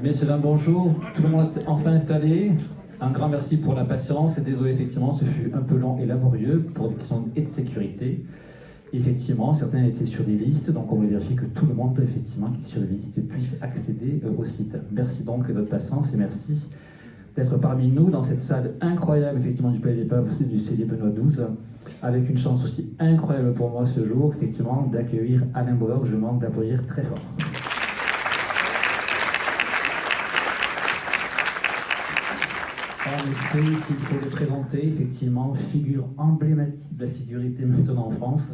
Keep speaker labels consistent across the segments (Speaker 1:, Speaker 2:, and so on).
Speaker 1: Messieurs, dames, bonjour. Tout le monde est enfin installé. Un grand merci pour la patience et désolé, effectivement, ce fut un peu long et laborieux pour des questions de sécurité. Effectivement, certains étaient sur des listes, donc on voulait vérifier que tout le monde, effectivement, qui est sur des listes puisse accéder au site. Merci donc de votre patience et merci d'être parmi nous dans cette salle incroyable, effectivement, du Palais des Papes, du CD Benoît XII, avec une chance aussi incroyable pour moi ce jour, effectivement, d'accueillir Alain Bauer. Je demande d'applaudir très fort. En effet, il faut le présenter, effectivement, figure emblématique de la sécurité maintenant en France,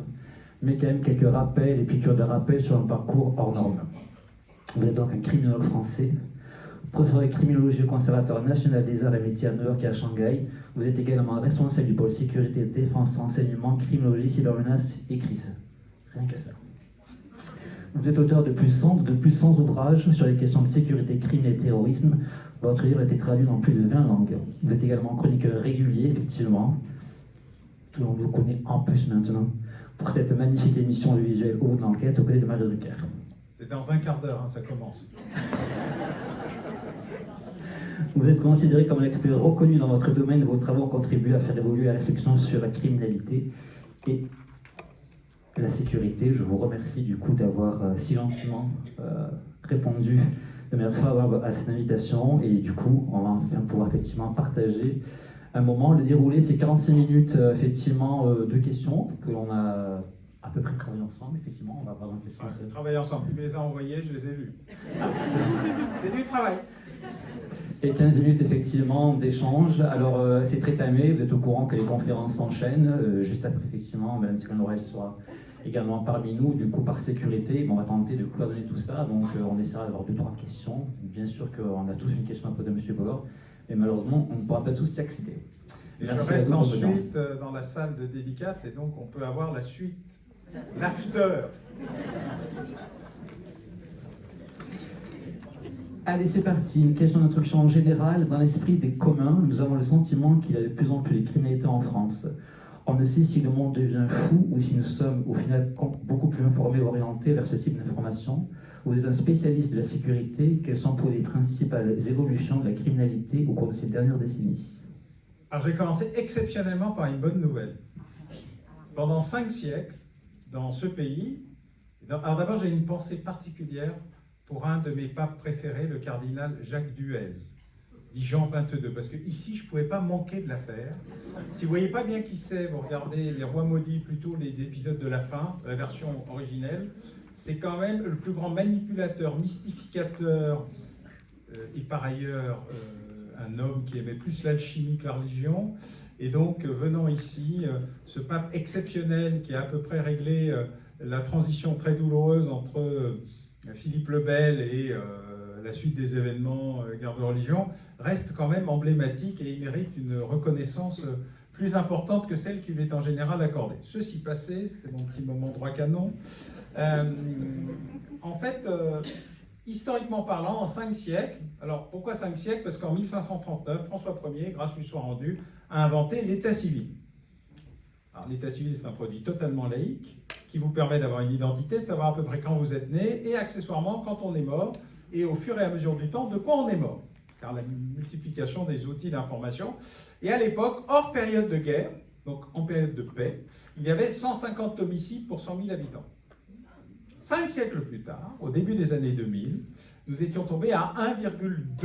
Speaker 1: mais quand même quelques rappels et piqûres de rappel sur un parcours hors norme. Vous êtes donc un criminologue français, professeur de criminologie au Conservatoire national des arts et métiers à New York et à Shanghai. Vous êtes également responsable du pôle sécurité, défense, renseignement, criminologie, cybermenaces et crise. Rien que ça. Vous êtes auteur de plus de 100 ouvrages sur les questions de sécurité, crime et terrorisme. Votre livre a été traduit dans plus de 20 langues. Vous êtes également chroniqueur régulier, effectivement. Tout le monde vous connaît en plus maintenant pour cette magnifique émission audiovisuelle Au bout de l'enquête, au côté de Marie Drucker.
Speaker 2: C'est dans un quart d'heure, hein, ça commence.
Speaker 1: Vous êtes considéré comme un expert reconnu dans votre domaine. Vos travaux ont contribué à faire évoluer la réflexion sur la criminalité et la sécurité. Je vous remercie du coup d'avoir si gentiment répondu de manière favorable à cette invitation, et du coup on va enfin pouvoir effectivement partager un moment. Le déroulé, c'est 46 minutes effectivement de questions que l'on a à peu près travaillé ensemble. Effectivement, on va avoir une question.
Speaker 2: Travailler ensemble, tu me les as envoyés, je les ai lus. C'est du travail.
Speaker 1: Et 15 minutes effectivement d'échange. Alors c'est très timé, vous êtes au courant que les conférences s'enchaînent. Juste après, effectivement, Mme Sylvain Laurel sera également parmi nous, du coup par sécurité. Bon, on va tenter de coordonner tout ça, donc on essaiera d'avoir 2-3 questions. Bien sûr qu'on a tous une question à poser à M. Bauer, mais malheureusement on ne pourra pas tous y accéder.
Speaker 2: Et je reste ensuite dans la salle de dédicace, et donc on peut avoir la suite, l'after.
Speaker 1: Allez, c'est parti. Une question d'introduction générale. Dans l'esprit des communs, nous avons le sentiment qu'il y a de plus en plus de criminalité en France. On ne sait si le monde devient fou ou si nous sommes au final beaucoup plus informés ou orientés vers ce type d'information. Vous êtes un spécialiste de la sécurité. Quelles sont pour les principales évolutions de la criminalité au cours de ces dernières décennies?
Speaker 2: Alors j'ai commencé exceptionnellement par une bonne nouvelle. Pendant 5 siècles, dans ce pays, alors d'abord j'ai une pensée particulière pour un de mes papes préférés, le cardinal Jacques Duez, dit Jean 22, parce que ici je ne pouvais pas manquer de l'affaire. Si vous ne voyez pas bien qui c'est, vous regardez Les Rois Maudits, plutôt les épisodes de la fin, la version originelle, c'est quand même le plus grand manipulateur, mystificateur, et par ailleurs un homme qui aimait plus l'alchimie que la religion. Et donc venant ici, ce pape exceptionnel qui a à peu près réglé la transition très douloureuse entre Philippe le Bel et la suite des événements, guerre de religion, reste quand même emblématique, et il mérite une reconnaissance plus importante que celle qui lui est en général accordée. Ceci passé, c'était mon petit moment droit canon. En fait, historiquement parlant, en 5 siècles, alors pourquoi 5 siècles? Parce qu'en 1539, François Ier, grâce lui soit rendue, a inventé l'état civil. Alors l'état civil, c'est un produit totalement laïque, qui vous permet d'avoir une identité, de savoir à peu près quand vous êtes né, et accessoirement quand on est mort, et au fur et à mesure du temps, de quoi on est mort. Car la multiplication des outils d'information. Et à l'époque, hors période de guerre, donc en période de paix, il y avait 150 homicides pour 100 000 habitants. 5 siècles plus tard, au début des années 2000, nous étions tombés à 1,2.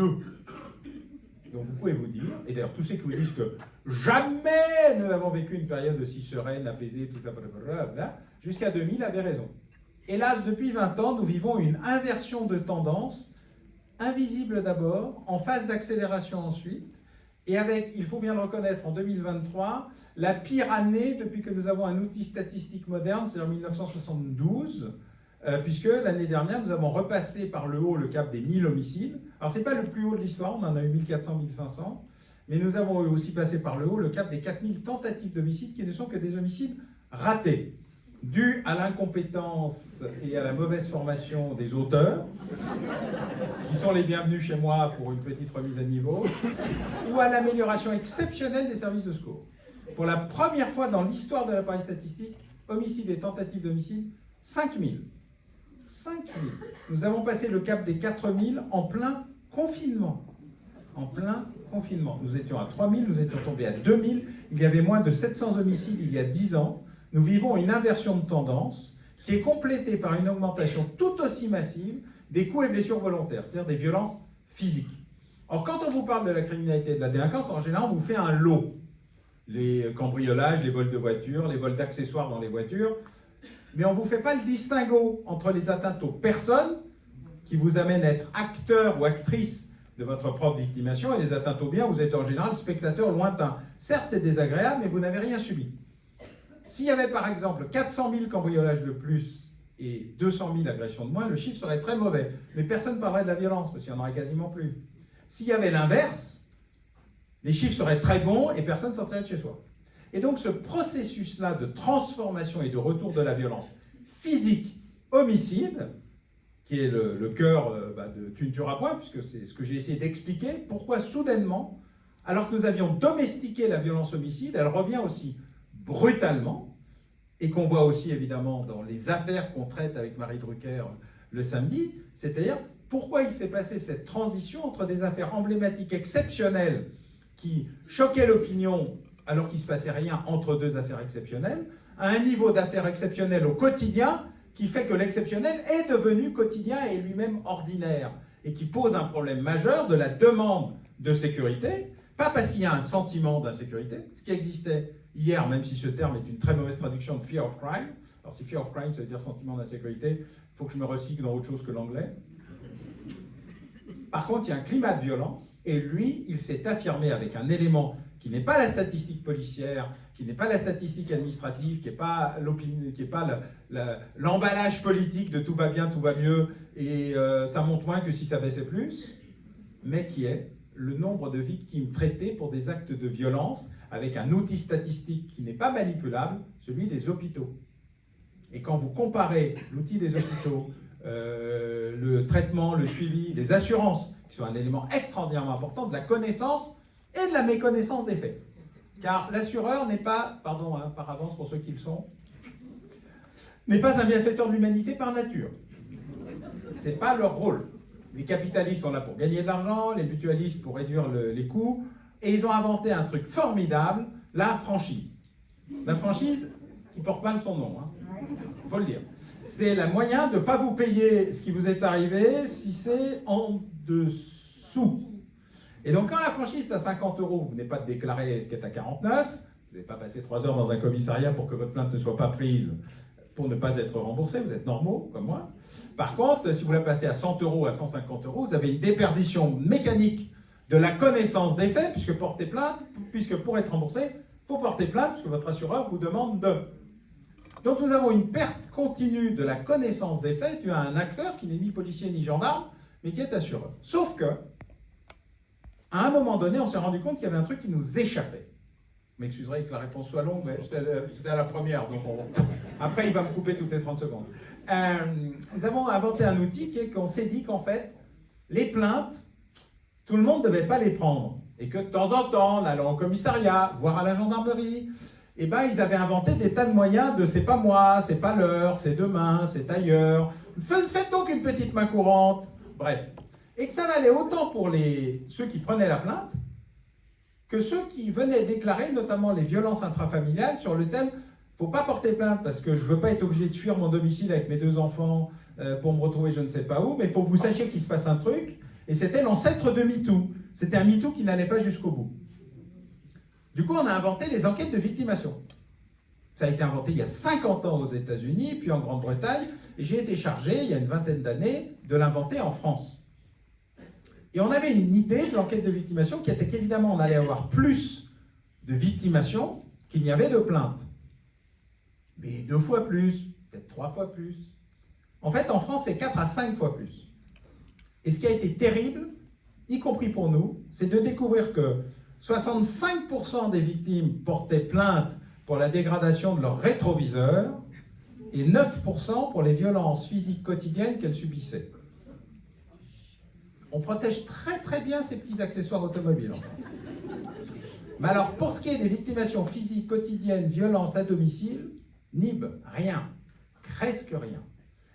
Speaker 2: Donc vous pouvez vous dire, et d'ailleurs tous ceux qui vous disent que jamais nous n'avons vécu une période aussi sereine, apaisée, tout ça, blablabla, jusqu'à 2000 avaient raison. Hélas, depuis 20 ans, nous vivons une inversion de tendance, invisible d'abord, en phase d'accélération ensuite, et avec, il faut bien le reconnaître, en 2023, la pire année depuis que nous avons un outil statistique moderne, c'est en 1972, puisque l'année dernière, nous avons repassé par le haut le cap des 1000 homicides. Alors, ce n'est pas le plus haut de l'histoire, on en a eu 1400, 1500, mais nous avons aussi passé par le haut le cap des 4000 tentatives d'homicide qui ne sont que des homicides ratés, dus à l'incompétence et à la mauvaise formation des auteurs, qui sont les bienvenus chez moi pour une petite remise à niveau, ou à l'amélioration exceptionnelle des services de secours. Pour la première fois dans l'histoire de l'appareil statistique, homicides et tentatives d'homicide, 5000. 5000. Nous avons passé le cap des 4000 en plein confinement. En plein confinement. Nous étions à 3000, nous étions tombés à 2000. Il y avait moins de 700 homicides il y a 10 ans. Nous vivons une inversion de tendance qui est complétée par une augmentation tout aussi massive des coups et blessures volontaires, c'est-à-dire des violences physiques. Or, quand on vous parle de la criminalité et de la délinquance, en général, on vous fait un lot. Les cambriolages, les vols de voitures, les vols d'accessoires dans les voitures. Mais on ne vous fait pas le distinguo entre les atteintes aux personnes qui vous amènent à être acteur ou actrice de votre propre victimation et les atteintes aux biens, vous êtes en général spectateur lointain. Certes, c'est désagréable, mais vous n'avez rien subi. S'il y avait par exemple 400 000 cambriolages de plus et 200 000 agressions de moins, le chiffre serait très mauvais. Mais personne ne parlerait de la violence, parce qu'il n'y en aurait quasiment plus. S'il y avait l'inverse, les chiffres seraient très bons et personne ne sortirait de chez soi. Et donc ce processus-là de transformation et de retour de la violence physique, homicide, qui est le cœur de Tu ne tueras point, puisque c'est ce que j'ai essayé d'expliquer, pourquoi soudainement, alors que nous avions domestiqué la violence homicide, elle revient aussi brutalement, et qu'on voit aussi évidemment dans les affaires qu'on traite avec Marie Drucker le samedi, c'est-à-dire pourquoi il s'est passé cette transition entre des affaires emblématiques exceptionnelles qui choquaient l'opinion alors qu'il ne se passait rien entre deux affaires exceptionnelles, à un niveau d'affaires exceptionnelles au quotidien qui fait que l'exceptionnel est devenu quotidien et lui-même ordinaire, et qui pose un problème majeur de la demande de sécurité, pas parce qu'il y a un sentiment d'insécurité, ce qui existait hier, même si ce terme est une très mauvaise traduction de fear of crime. Alors si fear of crime, ça veut dire sentiment d'insécurité, il faut que je me recycle dans autre chose que l'anglais. Par contre, il y a un climat de violence, et lui, il s'est affirmé avec un élément qui n'est pas la statistique policière, qui n'est pas la statistique administrative, qui n'est pas l'opinion, qui n'est pas l'emballage politique de tout va bien, tout va mieux, et ça monte moins que si ça baissait plus, mais qui est le nombre de victimes traitées pour des actes de violence, avec un outil statistique qui n'est pas manipulable, celui des hôpitaux. Et quand vous comparez l'outil des hôpitaux, le traitement, le suivi, les assurances, qui sont un élément extraordinairement important, de la connaissance et de la méconnaissance des faits. Car l'assureur n'est pas, pardon par avance pour ceux qui le sont, n'est pas un bienfaiteur de l'humanité par nature. Ce n'est pas leur rôle. Les capitalistes sont là pour gagner de l'argent, les mutualistes pour réduire les coûts, et ils ont inventé un truc formidable, la franchise. La franchise qui porte mal son nom, il faut le dire. C'est le moyen de ne pas vous payer ce qui vous est arrivé si c'est en dessous. Et donc quand la franchise est à 50 €, vous n'êtes pas de déclarer ce qui est à 49, vous n'avez pas passé 3 heures dans un commissariat pour que votre plainte ne soit pas prise pour ne pas être remboursé, vous êtes normaux comme moi. Par contre, si vous la passez à 100 €, à 150 €, vous avez une déperdition mécanique de la connaissance des faits, puisque pour être remboursé, il faut porter plainte, puisque votre assureur vous demande de. Donc nous avons une perte continue de la connaissance des faits. Tu as un acteur qui n'est ni policier ni gendarme, mais qui est assureur. Sauf que, à un moment donné, on s'est rendu compte qu'il y avait un truc qui nous échappait. Vous m'excuserez que la réponse soit longue, mais c'était à la première, donc après il va me couper toutes les 30 secondes. Nous avons inventé un outil qui est qu'on s'est dit qu'en fait, les plaintes, tout le monde ne devait pas les prendre. Et que de temps en temps, en allant au commissariat, voire à la gendarmerie, eh ben, ils avaient inventé des tas de moyens de c'est pas moi, c'est pas l'heure, c'est demain, c'est ailleurs. Faites donc une petite main courante. Bref. Et que ça valait autant pour ceux qui prenaient la plainte que ceux qui venaient déclarer, notamment les violences intrafamiliales, sur le thème « faut pas porter plainte parce que je veux pas être obligé de fuir mon domicile avec mes 2 enfants pour me retrouver je ne sais pas où, mais il faut que vous sachiez qu'il se passe un truc ». Et c'était l'ancêtre de MeToo. C'était un MeToo qui n'allait pas jusqu'au bout. Du coup, on a inventé les enquêtes de victimation. Ça a été inventé il y a 50 ans aux États-Unis, puis en Grande-Bretagne, et j'ai été chargé, il y a une vingtaine d'années, de l'inventer en France. Et on avait une idée de l'enquête de victimation qui était qu'évidemment, on allait avoir plus de victimation qu'il n'y avait de plaintes. Mais 2 fois plus, peut-être 3 fois plus. En fait, en France, c'est 4 à 5 fois plus. Et ce qui a été terrible, y compris pour nous, c'est de découvrir que 65% des victimes portaient plainte pour la dégradation de leur rétroviseur et 9% pour les violences physiques quotidiennes qu'elles subissaient. On protège très très bien ces petits accessoires automobiles en France. Mais alors, pour ce qui est des victimations physiques quotidiennes, violences à domicile, NIB, rien, presque rien.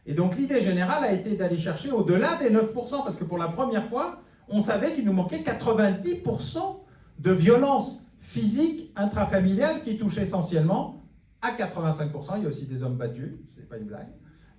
Speaker 2: Et donc l'idée générale a été d'aller chercher au-delà des 9%, parce que pour la première fois, on savait qu'il nous manquait 90% de violences physiques intrafamiliales qui touchent essentiellement à 85%, il y a aussi des hommes battus, ce n'est pas une blague,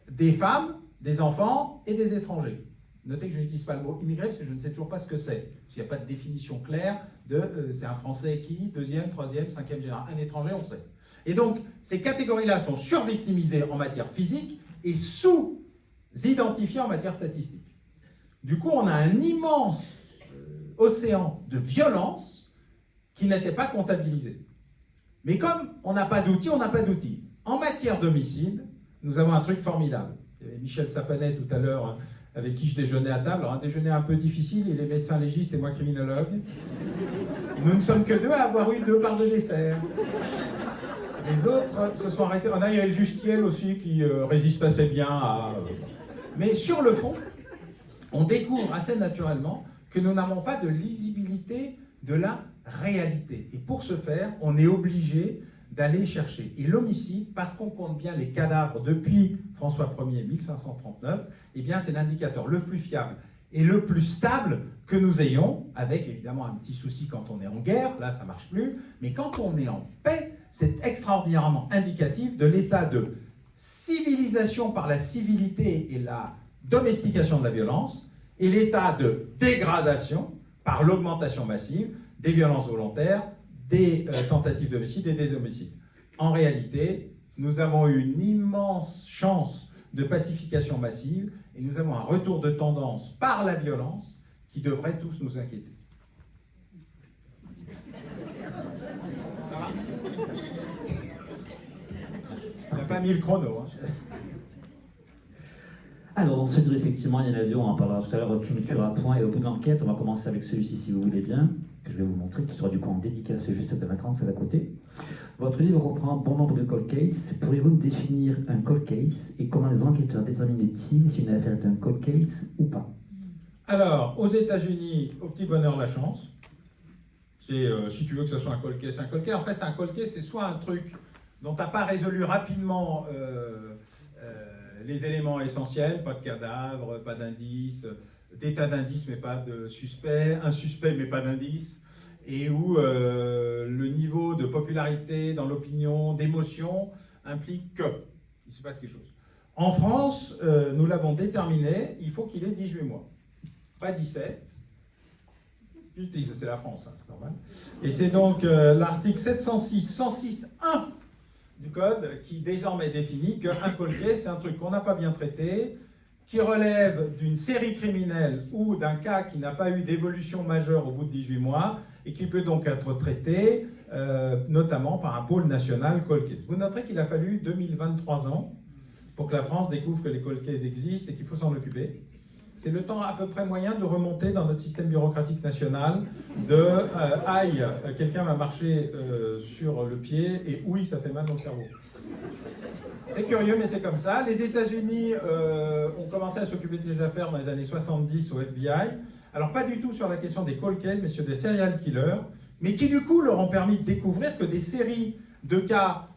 Speaker 2: des femmes, des enfants et des étrangers. Notez que je n'utilise pas le mot immigré parce que je ne sais toujours pas ce que c'est. Il n'y a pas de définition claire de c'est un Français qui, deuxième, troisième, cinquième génération, un étranger, on sait. Et donc, ces catégories-là sont survictimisées en matière physique et sous-identifiées en matière statistique. Du coup, on a un immense océan de violence qui n'était pas comptabilisé. Mais comme on n'a pas d'outils, on n'a pas d'outils. En matière d'homicide, nous avons un truc formidable. Il y avait Michel Sapanet tout à l'heure, avec qui je déjeunais à table. Alors, un déjeuner un peu difficile, il est médecin légiste et moi criminologue. Nous ne sommes que deux à avoir eu 2 parts de dessert. Les autres se sont arrêtés. Il y a le Justiel aussi qui résiste assez bien à... Mais sur le fond, on découvre assez naturellement que nous n'avons pas de lisibilité de la réalité. Et pour ce faire, on est obligé d'aller chercher. Et l'homicide, parce qu'on compte bien les cadavres depuis François Ier 1539, eh bien c'est l'indicateur le plus fiable et le plus stable que nous ayons, avec évidemment un petit souci quand on est en guerre, là ça ne marche plus, mais quand on est en paix, c'est extraordinairement indicatif de l'état de civilisation par la civilité et la domestication de la violence, et l'état de dégradation par l'augmentation massive des violences volontaires, des tentatives d'homicide et des homicides. En réalité, nous avons eu une immense chance de pacification massive et nous avons un retour de tendance par la violence qui devrait tous nous inquiéter. Ça n'a pas mis le chrono. Hein.
Speaker 1: Alors, dans ce livre, effectivement, il y en a 2, on en parlera tout à l'heure, Tu me tueras point, et au bout de l'enquête, on va commencer avec celui-ci, si vous voulez bien, que je vais vous montrer, qui sera du coup en dédicace juste à l'écran, c'est à côté. Votre livre reprend bon nombre de cold cases. Pourriez-vous nous définir un cold case et comment les enquêteurs déterminent-ils si une affaire est un cold case ou pas?
Speaker 2: Alors, aux États-Unis, au petit bonheur, la chance. C'est, si tu veux que ce soit un cold case, un cold case. En fait, c'est un cold case, c'est soit un truc dont tu n'as pas résolu rapidement les éléments essentiels, pas de cadavre, pas d'indice, des tas d'indices mais pas de suspect, un suspect mais pas d'indice, et où le niveau de popularité dans l'opinion, d'émotion, implique qu'il se passe quelque chose. En France, nous l'avons déterminé, il faut qu'il ait 18 mois, pas 17. Juste 10, c'est la France, hein, c'est normal. Et c'est donc l'article 706, 106.1 du Code qui désormais définit qu'un cold case, c'est un truc qu'on n'a pas bien traité, qui relève d'une série criminelle ou d'un cas qui n'a pas eu d'évolution majeure au bout de 18 mois et qui peut donc être traité notamment par un pôle national cold case. Vous noterez qu'il a fallu 2023 ans pour que la France découvre que les cold cases existent et qu'il faut s'en occuper. C'est le temps à peu près moyen de remonter dans notre système bureaucratique national de aïe, quelqu'un m'a marché sur le pied et oui, ça fait mal dans le cerveau. C'est curieux, mais c'est comme ça. Les États-Unis ont commencé à s'occuper de ces affaires dans les années 70 au FBI. Alors, pas du tout sur la question des cold cases, mais sur des serial killers, mais qui du coup leur ont permis de découvrir que des séries de cas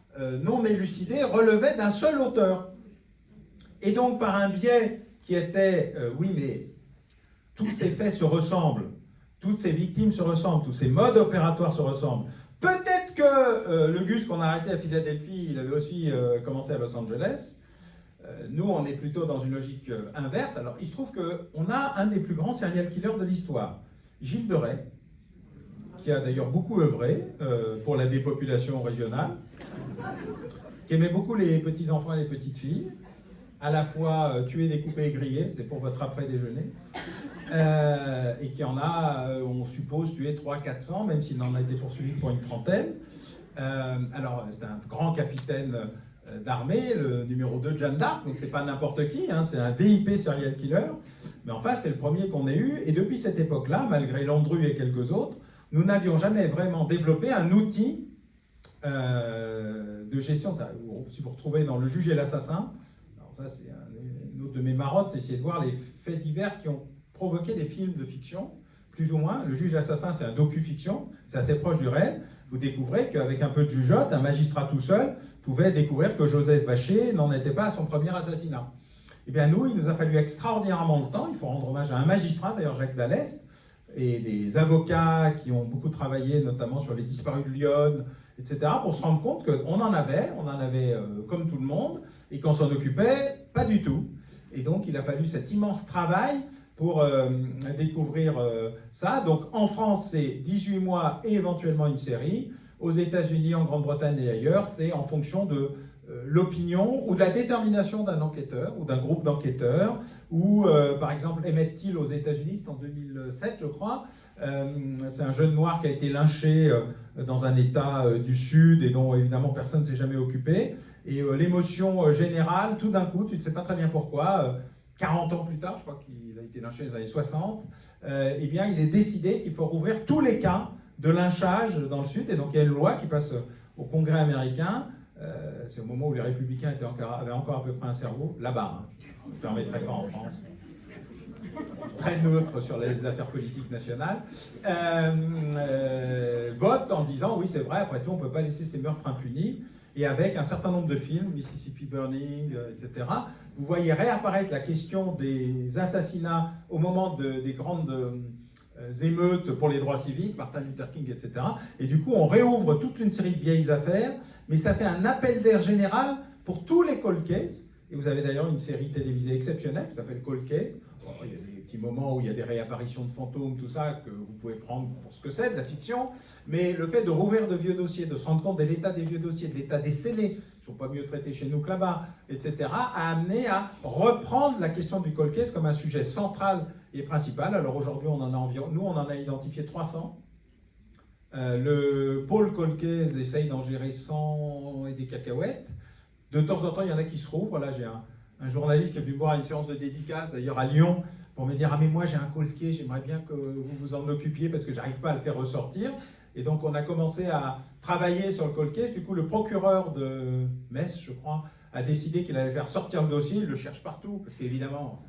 Speaker 2: non élucidés relevaient d'un seul auteur. Et donc, par un biais qui était, oui, mais tous ces faits se ressemblent, toutes ces victimes se ressemblent, tous ces modes opératoires se ressemblent. Peut-être que le Gus qu'on a arrêté à Philadelphie, il avait aussi commencé à Los Angeles. Nous, on est plutôt dans une logique inverse. Alors, il se trouve qu'on a un des plus grands serial killers de l'histoire, Gilles de Rais, qui a d'ailleurs beaucoup œuvré pour la dépopulation régionale, qui aimait beaucoup les petits-enfants et les petites filles, à la fois tuer, découper et griller, c'est pour votre après-déjeuner, et qui en a, on suppose, tué 300-400, même s'il en a été poursuivi pour une trentaine. Alors, c'est un grand capitaine d'armée, le numéro 2 de Jeanne d'Arc, donc c'est pas n'importe qui, hein, c'est un VIP serial killer, mais enfin, c'est le premier qu'on ait eu, et depuis cette époque-là, malgré Landru et quelques autres, nous n'avions jamais vraiment développé un outil de gestion de ça. Si vous retrouvez dans Le Juge et l'Assassin, ça c'est une autre de mes marottes, c'est essayer de voir les faits divers qui ont provoqué des films de fiction, plus ou moins. Le Juge et l'Assassin, c'est un docu-fiction, c'est assez proche du réel. Vous découvrez qu'avec un peu de jugeote, un magistrat tout seul pouvait découvrir que Joseph Vacher n'en était pas à son premier assassinat. Eh bien nous, il nous a fallu extraordinairement de temps, il faut rendre hommage à un magistrat, d'ailleurs Jacques Dallès, et des avocats qui ont beaucoup travaillé, notamment sur les disparus de Lyon, etc., pour se rendre compte qu'on en avait comme tout le monde, et qu'on s'en occupait pas du tout. Et donc, il a fallu cet immense travail pour découvrir ça. Donc, en France, c'est 18 mois et éventuellement une série. Aux États-Unis, en Grande-Bretagne et ailleurs, c'est en fonction de l'opinion ou de la détermination d'un enquêteur ou d'un groupe d'enquêteurs. Ou, par exemple, Emmett Till aux États-Unis, c'est en 2007, je crois. C'est un jeune noir qui a été lynché dans un État du Sud et dont, évidemment, personne ne s'est jamais occupé. Et l'émotion générale, tout d'un coup, tu ne sais pas très bien pourquoi, 40 ans plus tard, je crois qu'il a été lynché dans les années 60, eh bien, il est décidé qu'il faut rouvrir tous les cas de lynchage dans le Sud. Et donc, il y a une loi qui passe au Congrès américain. C'est au moment où les républicains avaient encore à peu près un cerveau, là-bas, hein, je ne me permettrai pas en France. Très neutre sur les affaires politiques nationales, vote en disant, oui, c'est vrai, après tout, on ne peut pas laisser ces meurtres impunis. Et avec un certain nombre de films, Mississippi Burning, etc., vous voyez réapparaître la question des assassinats au moment des grandes émeutes pour les droits civiques, Martin Luther King, etc. Et du coup, on réouvre toute une série de vieilles affaires, mais ça fait un appel d'air général pour tous les cold cases. Et vous avez d'ailleurs une série télévisée exceptionnelle qui s'appelle Cold Case. Bon, il y a des petits moments où il y a des réapparitions de fantômes, tout ça, que vous pouvez prendre pour ce que c'est, de la fiction. Mais le fait de rouvrir de vieux dossiers, de se rendre compte de l'état des vieux dossiers, de l'état des scellés, qui ne sont pas mieux traités chez nous que là-bas, etc., a amené à reprendre la question du cold case comme un sujet central et principal. Alors aujourd'hui, on en a identifié 300. Le pôle cold case essaye d'en gérer 100 et des cacahuètes. De temps en temps, il y en a qui se trouvent. Voilà, j'ai un journaliste qui est venu me voir à une séance de dédicace, d'ailleurs à Lyon, pour me dire « Ah mais moi j'ai un cold case, j'aimerais bien que vous vous en occupiez parce que j'arrive pas à le faire ressortir ». Et donc on a commencé à travailler sur le cold case. Du coup, le procureur de Metz, je crois, a décidé qu'il allait faire sortir le dossier. Il le cherche partout, parce qu'évidemment,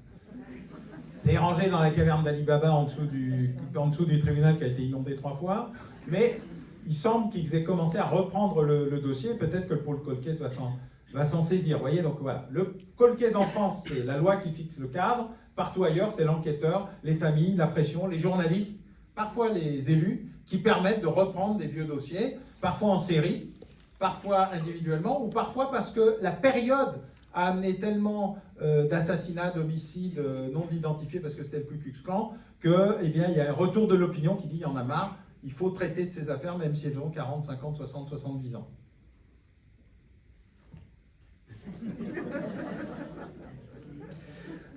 Speaker 2: c'est rangé dans la caverne d'Ali Baba en dessous du tribunal qui a été inondé 3 fois. Mais il semble qu'ils aient commencé à reprendre le dossier. Peut-être que le pôle cold case va s'en saisir. Vous voyez, donc voilà. Le cold case en France, c'est la loi qui fixe le cadre. Partout ailleurs, c'est l'enquêteur, les familles, la pression, les journalistes, parfois les élus, qui permettent de reprendre des vieux dossiers, parfois en série, parfois individuellement, ou parfois parce que la période a amené tellement d'assassinats, d'homicides non identifiés, parce que c'était le Ku Klux Klan, que, eh bien, il y a un retour de l'opinion qui dit il y en a marre, il faut traiter de ces affaires, même si elles ont 40, 50, 60, 70 ans.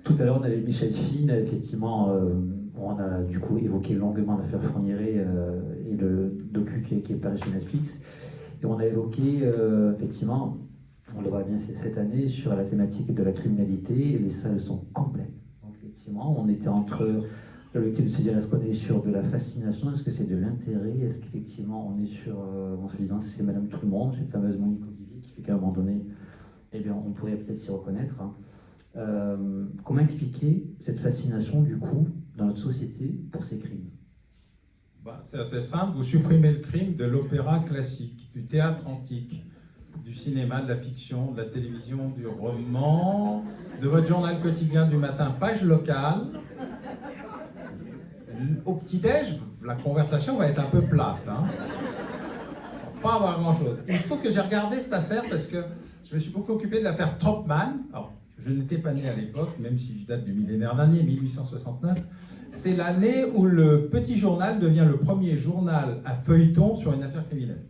Speaker 1: Tout à l'heure, on avait Michel Fine, effectivement, on a du coup évoqué longuement l'affaire Fourniret et le docu qui est paru sur Netflix. Et on a évoqué, effectivement, on le voit bien cette année, sur la thématique de la criminalité. Les salles sont complètes. Donc, effectivement, on était entre l'objectif de se dire est-ce qu'on est sur de la fascination, est-ce que c'est de l'intérêt, est-ce qu'effectivement on est sur, en se disant c'est Madame Tout-le-Monde, cette fameuse Monique Olivier qui fait qu'à un moment donné, eh bien, on pourrait peut-être s'y reconnaître. Hein. Comment expliquer cette fascination, du coup, dans notre société pour ces crimes?
Speaker 2: C'est assez simple, vous supprimez le crime de l'opéra classique, du théâtre antique, du cinéma, de la fiction, de la télévision, du roman, de votre journal quotidien du matin, page locale. Au petit-déj, la conversation va être un peu plate. Hein. Pas avoir grand-chose. Il faut que j'ai regardé cette affaire parce que je me suis beaucoup occupé de l'affaire Tropman. Alors, je n'étais pas né à l'époque, même si je date du millénaire dernier, 1869. C'est l'année où le Petit Journal devient le premier journal à feuilleton sur une affaire criminelle.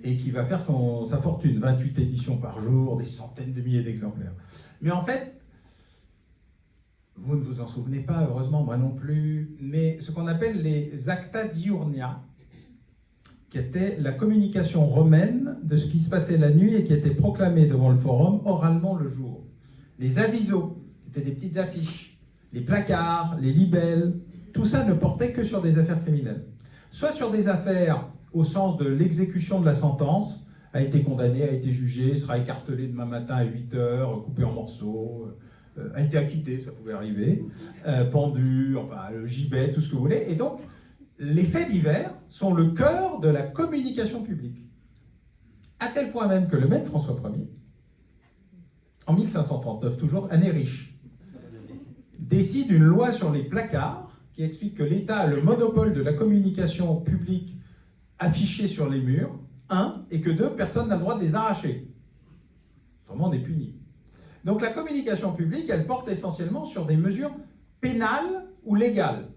Speaker 2: Et qui va faire sa fortune, 28 éditions par jour, des centaines de milliers d'exemplaires. Mais en fait, vous ne vous en souvenez pas, heureusement, moi non plus, mais ce qu'on appelle les Acta Diurnia, qui était la communication romaine de ce qui se passait la nuit et qui était proclamée devant le forum oralement le jour. Les avisos, qui étaient des petites affiches, les placards, les libelles, tout ça ne portait que sur des affaires criminelles. Soit sur des affaires au sens de l'exécution de la sentence, a été condamné, a été jugé, sera écartelé demain matin à 8 heures, coupé en morceaux, a été acquitté, ça pouvait arriver, pendu, enfin le gibet, tout ce que vous voulez. Et donc, les faits divers sont le cœur de la communication publique. À tel point même que le maître François Ier, en 1539, toujours, année riche, décide une loi sur les placards qui explique que l'État a le monopole de la communication publique affichée sur les murs, 1, et que 2, personne n'a le droit de les arracher. Autrement, on est puni. Donc la communication publique, elle porte essentiellement sur des mesures pénales ou légales.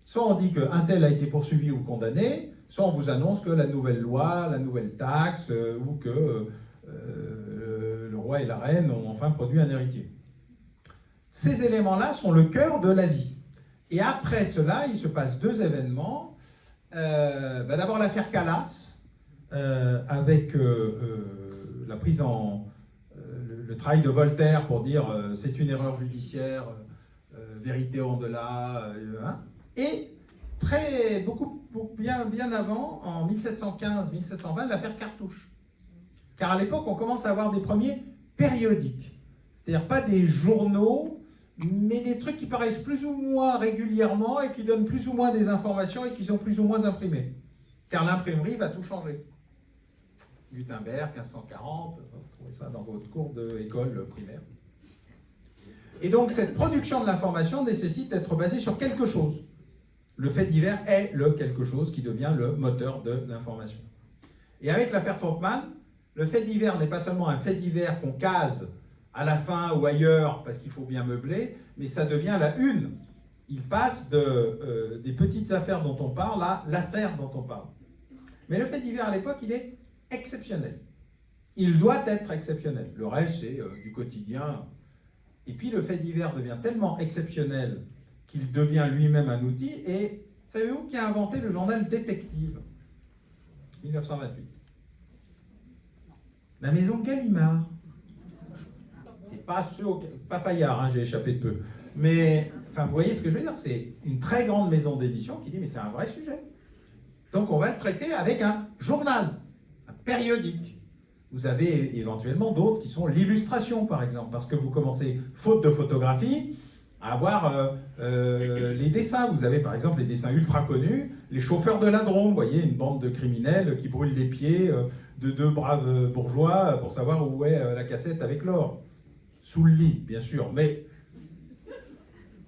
Speaker 2: Soit on dit qu'un tel a été poursuivi ou condamné, soit on vous annonce que la nouvelle loi, la nouvelle taxe, ou que le roi et la reine ont enfin produit un héritier. Ces éléments-là sont le cœur de la vie. Et après cela, il se passe 2 événements. D'abord l'affaire Calas, avec la prise en... le travail de Voltaire pour dire c'est une erreur judiciaire, vérité au-delà, et bien avant, en 1715-1720, l'affaire Cartouche. Car à l'époque, on commence à avoir des premiers périodiques, c'est-à-dire pas des journaux, mais des trucs qui paraissent plus ou moins régulièrement et qui donnent plus ou moins des informations et qui sont plus ou moins imprimés. Car l'imprimerie va tout changer. Gutenberg, 1540, vous trouvez ça dans votre cours d'école primaire. Et donc cette production de l'information nécessite d'être basée sur quelque chose. Le fait divers est le quelque chose qui devient le moteur de l'information. Et avec l'affaire Troppmann, le fait divers n'est pas seulement un fait divers qu'on case à la fin ou ailleurs parce qu'il faut bien meubler, mais ça devient la une. Il passe des petites affaires dont on parle à l'affaire dont on parle. Mais le fait divers à l'époque, il est exceptionnel. Il doit être exceptionnel. Le reste, c'est du quotidien. Et puis le fait divers devient tellement exceptionnel qu'il devient lui-même un outil. Et savez-vous qui a inventé le journal Détective ? 1928. La maison Gallimard. C'est pas Fayard, hein, j'ai échappé de peu. Mais, enfin, vous voyez ce que je veux dire, c'est une très grande maison d'édition qui dit, mais c'est un vrai sujet. Donc on va le traiter avec un journal, un périodique. Vous avez éventuellement d'autres qui sont l'illustration, par exemple, parce que vous commencez, faute de photographie, à avoir les dessins. Vous avez par exemple les dessins ultra connus, les chauffeurs de la Drôme, vous voyez, une bande de criminels qui brûlent les pieds de 2 braves bourgeois pour savoir où est la cassette avec l'or. Sous le lit, bien sûr, mais...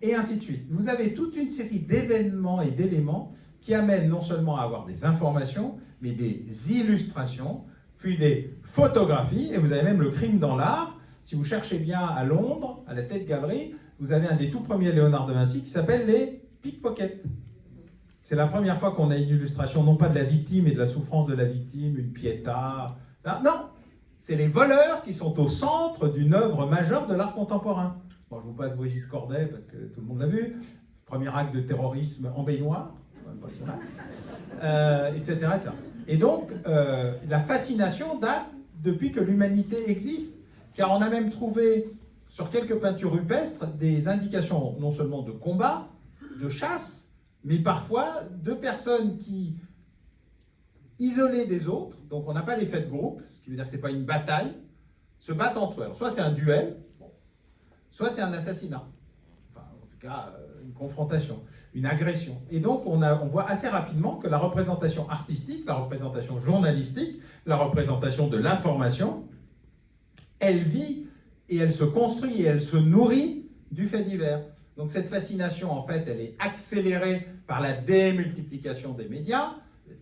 Speaker 2: Et ainsi de suite. Vous avez toute une série d'événements et d'éléments qui amènent non seulement à avoir des informations, mais des illustrations, puis des photographies, et vous avez même le crime dans l'art. Si vous cherchez bien à Londres, à la Tate Gallery, vous avez un des tout premiers Léonard de Vinci qui s'appelle les pickpockets. C'est la première fois qu'on a une illustration, non pas de la victime et de la souffrance de la victime, une pietà. Non, c'est les voleurs qui sont au centre d'une œuvre majeure de l'art contemporain. Bon, je vous passe Brigitte Corday parce que tout le monde l'a vu. Premier acte de terrorisme en baignoire, pas si mal, etc., etc. Et donc, la fascination date depuis que l'humanité existe, car on a même trouvé sur quelques peintures rupestres des indications non seulement de combat, de chasse, mais parfois de personnes qui, isolées des autres, donc on n'a pas l'effet de groupe, ce qui veut dire que ce n'est pas une bataille, se battent entre eux. Alors, soit c'est un duel, soit c'est un assassinat, enfin en tout cas une confrontation, une agression. Et donc on voit assez rapidement que la représentation artistique, la représentation journalistique, la représentation de l'information, elle vit et elle se construit et elle se nourrit du fait divers. Donc cette fascination, en fait, elle est accélérée par la démultiplication des médias,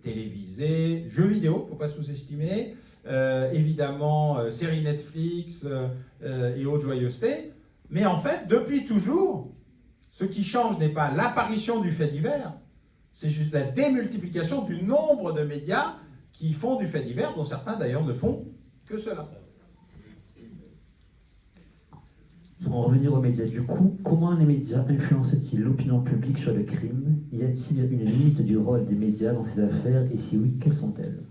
Speaker 2: télévisés, jeux vidéo, il ne faut pas sous-estimer, évidemment, séries Netflix et autres joyeusetés. Mais en fait, depuis toujours, ce qui change n'est pas l'apparition du fait divers, c'est juste la démultiplication du nombre de médias qui font du fait divers, dont certains d'ailleurs ne font que cela.
Speaker 1: Pour en revenir aux médias, du coup, comment les médias influencent-ils l'opinion publique sur le crime? Y a-t-il une limite du rôle des médias dans ces affaires, et si oui, quelles sont-elles?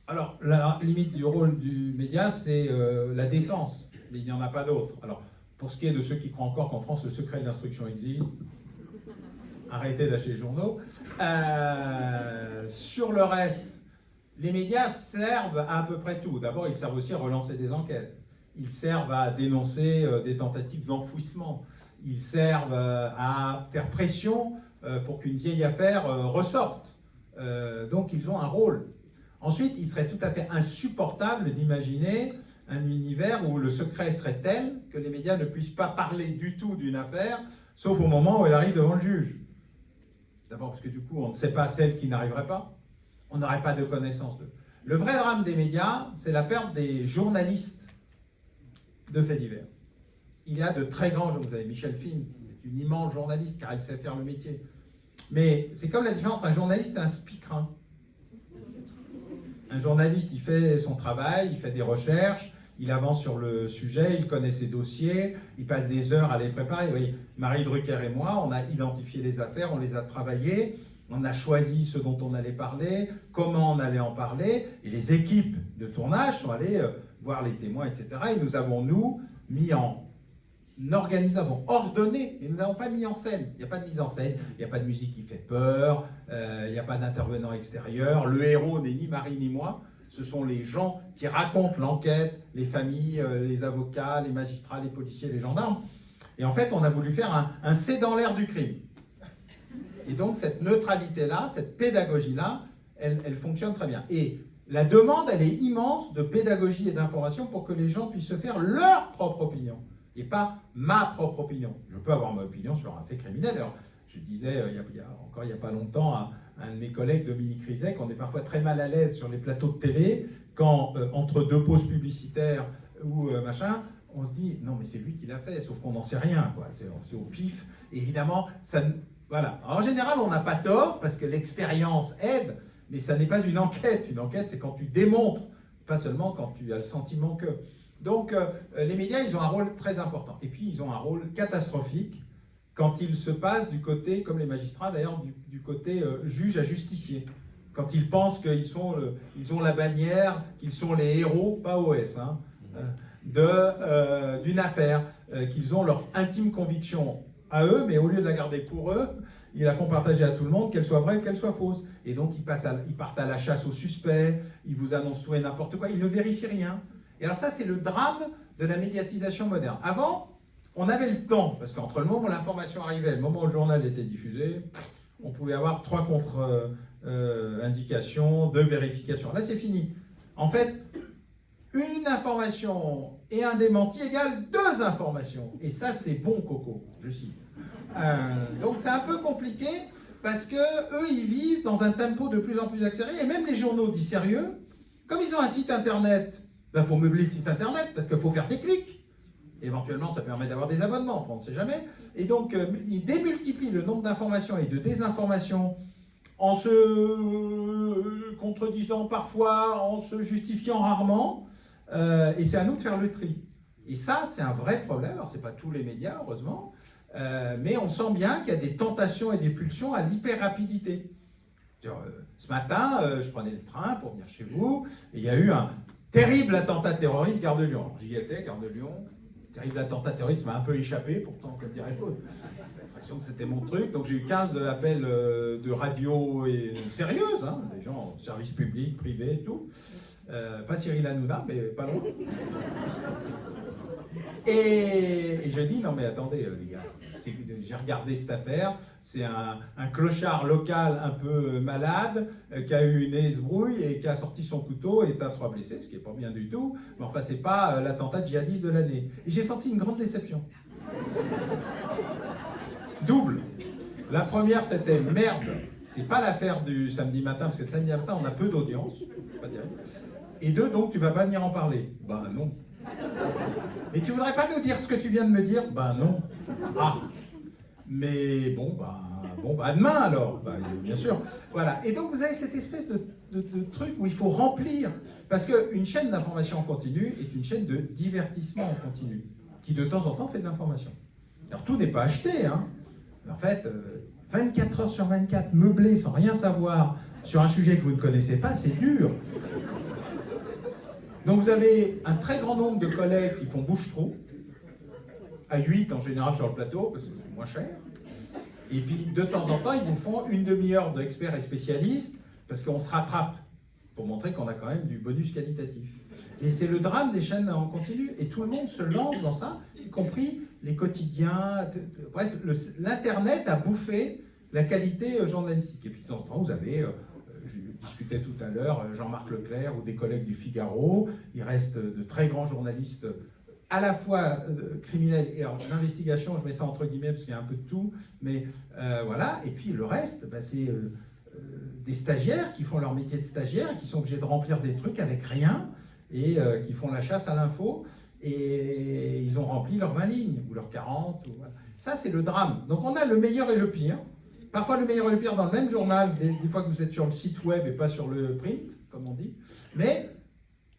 Speaker 2: Alors, la limite du rôle du média, c'est la décence, mais il n'y en a pas d'autre. Alors, pour ce qui est de ceux qui croient encore qu'en France, le secret de l'instruction existe, arrêtez d'acheter les journaux. Sur le reste, les médias servent à peu près tout. D'abord, ils servent aussi à relancer des enquêtes. Ils servent à dénoncer des tentatives d'enfouissement. Ils servent à faire pression pour qu'une vieille affaire ressorte. Donc, ils ont un rôle. Ensuite, il serait tout à fait insupportable d'imaginer un univers où le secret serait tel que les médias ne puissent pas parler du tout d'une affaire, sauf au moment où elle arrive devant le juge. D'abord parce que du coup, on ne sait pas celles qui n'arriveraient pas. On n'aurait pas de connaissance d'eux. Le vrai drame des médias, c'est la perte des journalistes de faits divers. Il y a de très grands, vous avez Michel Fine, une immense journaliste car elle sait faire le métier. Mais c'est comme la différence entre un journaliste et un speaker. Un journaliste, il fait son travail, il fait des recherches, il avance sur le sujet, il connaît ses dossiers, il passe des heures à les préparer. Vous voyez, Marie Drucker et moi, on a identifié les affaires, on les a travaillées, on a choisi ce dont on allait parler, comment on allait en parler, et les équipes de tournage sont allées voir les témoins, etc. Et nous avons, nous, mis en avons ordonné, et nous n'avons pas mis en scène. Il n'y a pas de mise en scène, il n'y a pas de musique qui fait peur, il n'y a pas d'intervenant extérieur. Le héros n'est ni Marie ni moi, ce sont les gens qui racontent l'enquête, les familles, les avocats, les magistrats, les policiers, les gendarmes. Et en fait, on a voulu faire un c'est dans l'air du crime. Et donc, cette neutralité-là, cette pédagogie-là, elle fonctionne très bien. Et la demande, elle est immense de pédagogie et d'information pour que les gens puissent se faire leur propre opinion. Et pas ma propre opinion. Je peux avoir ma opinion sur un fait criminel. Alors, je disais, il n'y a pas longtemps, à un de mes collègues, Dominique Rizet, qu'on est parfois très mal à l'aise sur les plateaux de télé, quand, entre deux pauses publicitaires ou machin, on se dit, non mais c'est lui qui l'a fait, sauf qu'on n'en sait rien, quoi. C'est au pif. Et évidemment, ça, voilà. Alors, en général, on n'a pas tort, parce que l'expérience aide, mais ça n'est pas une enquête. Une enquête, c'est quand tu démontres, pas seulement quand tu as le sentiment que... Donc, les médias, ils ont un rôle très important. Et puis, ils ont un rôle catastrophique quand ils se passent du côté, comme les magistrats d'ailleurs, du côté juge à justicier. Quand ils pensent qu'ils ont la bannière, qu'ils sont les héros, pas OS, hein, d'une affaire, qu'ils ont leur intime conviction à eux, mais au lieu de la garder pour eux, ils la font partager à tout le monde, qu'elle soit vraie ou qu'elle soit fausse. Et donc, ils partent à la chasse aux suspects, ils vous annoncent tout et n'importe quoi, ils ne vérifient rien. Et alors ça, c'est le drame de la médiatisation moderne. Avant, on avait le temps, parce qu'entre le moment où l'information arrivait et le moment où le journal était diffusé, on pouvait avoir 3 contre-indications, 2 vérifications. Là, c'est fini. En fait, une information et un démenti égale 2 informations. Et ça, c'est bon, Coco, je cite. Donc, c'est un peu compliqué, parce qu'eux, ils vivent dans un tempo de plus en plus accéléré, et même les journaux dits sérieux, comme ils ont un site internet, il faut meubler le site internet parce qu'il faut faire des clics. Éventuellement, ça permet d'avoir des abonnements, on ne sait jamais. Et donc, ils démultiplient le nombre d'informations et de désinformations en se contredisant parfois, en se justifiant rarement. Et c'est à nous de faire le tri. Et ça, c'est un vrai problème. Alors, ce n'est pas tous les médias, heureusement. Mais on sent bien qu'il y a des tentations et des pulsions à l'hyper-rapidité. Ce matin, je prenais le train pour venir chez vous, et il y a eu un terrible attentat terroriste, Gare de Lyon. Alors, j'y étais, Gare de Lyon. Terrible attentat terroriste m'a un peu échappé, pourtant, comme dirait Claude. J'ai l'impression que c'était mon truc. Donc, j'ai eu 15 appels de radio et sérieuses, hein, des gens, service public, privé et tout. Pas Cyril Hanouna, mais pas loin. Et je dis, non mais attendez, les gars, j'ai regardé cette affaire, c'est un clochard local un peu malade qui a eu une esbrouille et qui a sorti son couteau et a 3 blessés, ce qui n'est pas bien du tout, mais enfin c'est pas l'attentat djihadiste de l'année. Et j'ai senti une grande déception. Double. La première c'était merde, c'est pas l'affaire du samedi matin, parce que le samedi matin on a peu d'audience, pas dire. Et 2, donc tu vas pas venir en parler. Ben non. Mais tu voudrais pas nous dire ce que tu viens de me dire? Ben non. Ah. Mais bon, bah demain alors. Ben, bien sûr. Voilà. Et donc vous avez cette espèce de truc où il faut remplir. Parce qu'une chaîne d'information en continu est une chaîne de divertissement en continu, qui de temps en temps fait de l'information. Alors tout n'est pas acheté, hein. En fait, 24 heures sur 24, meublé sans rien savoir sur un sujet que vous ne connaissez pas, c'est dur. Donc vous avez un très grand nombre de collègues qui font bouche-trou, à 8 en général sur le plateau, parce que c'est moins cher. Et puis de temps en temps, ils vous font une demi-heure d'experts et spécialistes, parce qu'on se rattrape, pour montrer qu'on a quand même du bonus qualitatif. Et c'est le drame des chaînes en continu, et tout le monde se lance dans ça, y compris les quotidiens. Bref, l'Internet a bouffé la qualité journalistique. Et puis de temps en temps, vous avez... je discutais tout à l'heure, Jean-Marc Leclerc ou des collègues du Figaro. Il reste de très grands journalistes à la fois criminel et l'investigation, je mets ça entre guillemets parce qu'il y a un peu de tout, mais voilà, et puis le reste, bah, c'est des stagiaires qui font leur métier de stagiaire, qui sont obligés de remplir des trucs avec rien, et qui font la chasse à l'info, et ils ont rempli leurs 20 lignes, ou leurs 40, ou, voilà. Ça c'est le drame. Donc on a le meilleur et le pire, parfois le meilleur et le pire dans le même journal, des fois que vous êtes sur le site web et pas sur le print, comme on dit, mais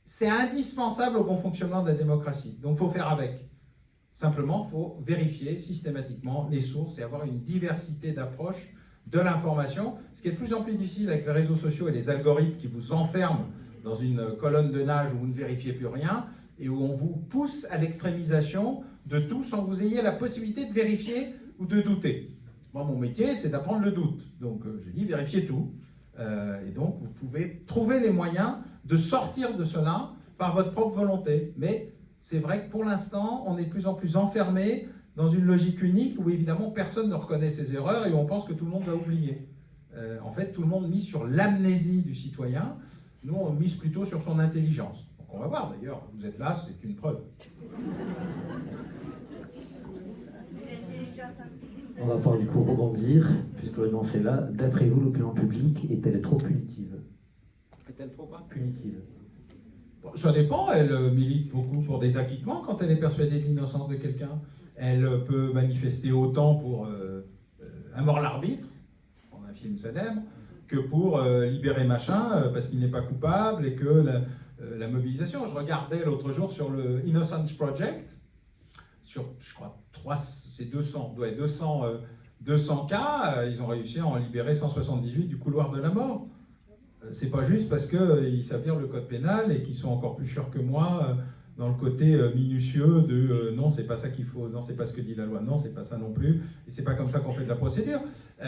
Speaker 2: c'est indispensable au bon fonctionnement de la démocratie. Donc, il faut faire avec. Simplement, il faut vérifier systématiquement les sources et avoir une diversité d'approches de l'information. Ce qui est de plus en plus difficile avec les réseaux sociaux et les algorithmes qui vous enferment dans une colonne de nage où vous ne vérifiez plus rien et où on vous pousse à l'extrémisation de tout sans que vous ayez la possibilité de vérifier ou de douter. Moi, mon métier, c'est d'apprendre le doute. Donc, je dis vérifiez tout. Et donc, vous pouvez trouver les moyens de sortir de cela par votre propre volonté. Mais c'est vrai que pour l'instant, on est de plus en plus enfermé dans une logique unique où évidemment personne ne reconnaît ses erreurs et où on pense que tout le monde va oublier. En fait, tout le monde mise sur l'amnésie du citoyen. Nous, on mise plutôt sur son intelligence. Donc on va voir d'ailleurs, vous êtes là, c'est une preuve.
Speaker 1: On va pouvoir du coup rebondir, puisque l'audience est là. D'après vous, l'opinion publique est-elle trop punitive?
Speaker 2: Est-elle trop quoi?
Speaker 1: Punitive.
Speaker 2: Bon, ça dépend, elle milite beaucoup pour des acquittements quand elle est persuadée de l'innocence de quelqu'un. Elle peut manifester autant pour un mort l'arbitre, dans un film célèbre, que pour libérer machin parce qu'il n'est pas coupable et que la mobilisation. Je regardais l'autre jour sur le Innocence Project, sur, je crois, 200 cas, ils ont réussi à en libérer 178 du couloir de la mort. C'est pas juste parce qu'ils savent lire le code pénal et qu'ils sont encore plus sûrs que moi dans le côté minutieux de non, c'est pas ça qu'il faut, non, c'est pas ce que dit la loi, non, c'est pas ça non plus, et c'est pas comme ça qu'on fait de la procédure.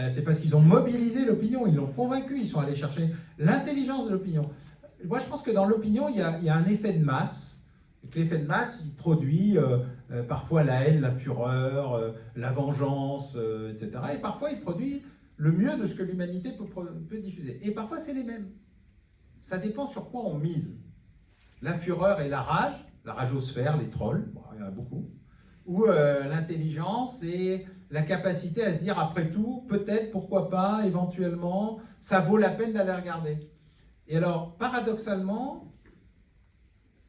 Speaker 2: C'est parce qu'ils ont mobilisé l'opinion, ils l'ont convaincu, ils sont allés chercher l'intelligence de l'opinion. Moi, je pense que dans l'opinion, il y a un effet de masse. Et que l'effet de masse, il produit parfois la haine, la fureur, la vengeance, etc. Et parfois, il produit le mieux de ce que l'humanité peut diffuser. Et parfois, c'est les mêmes. Ça dépend sur quoi on mise. La fureur et la rageosphère, les trolls, bon, il y en a beaucoup, ou l'intelligence et la capacité à se dire, après tout, peut-être, pourquoi pas, éventuellement, ça vaut la peine d'aller regarder. Et alors, paradoxalement,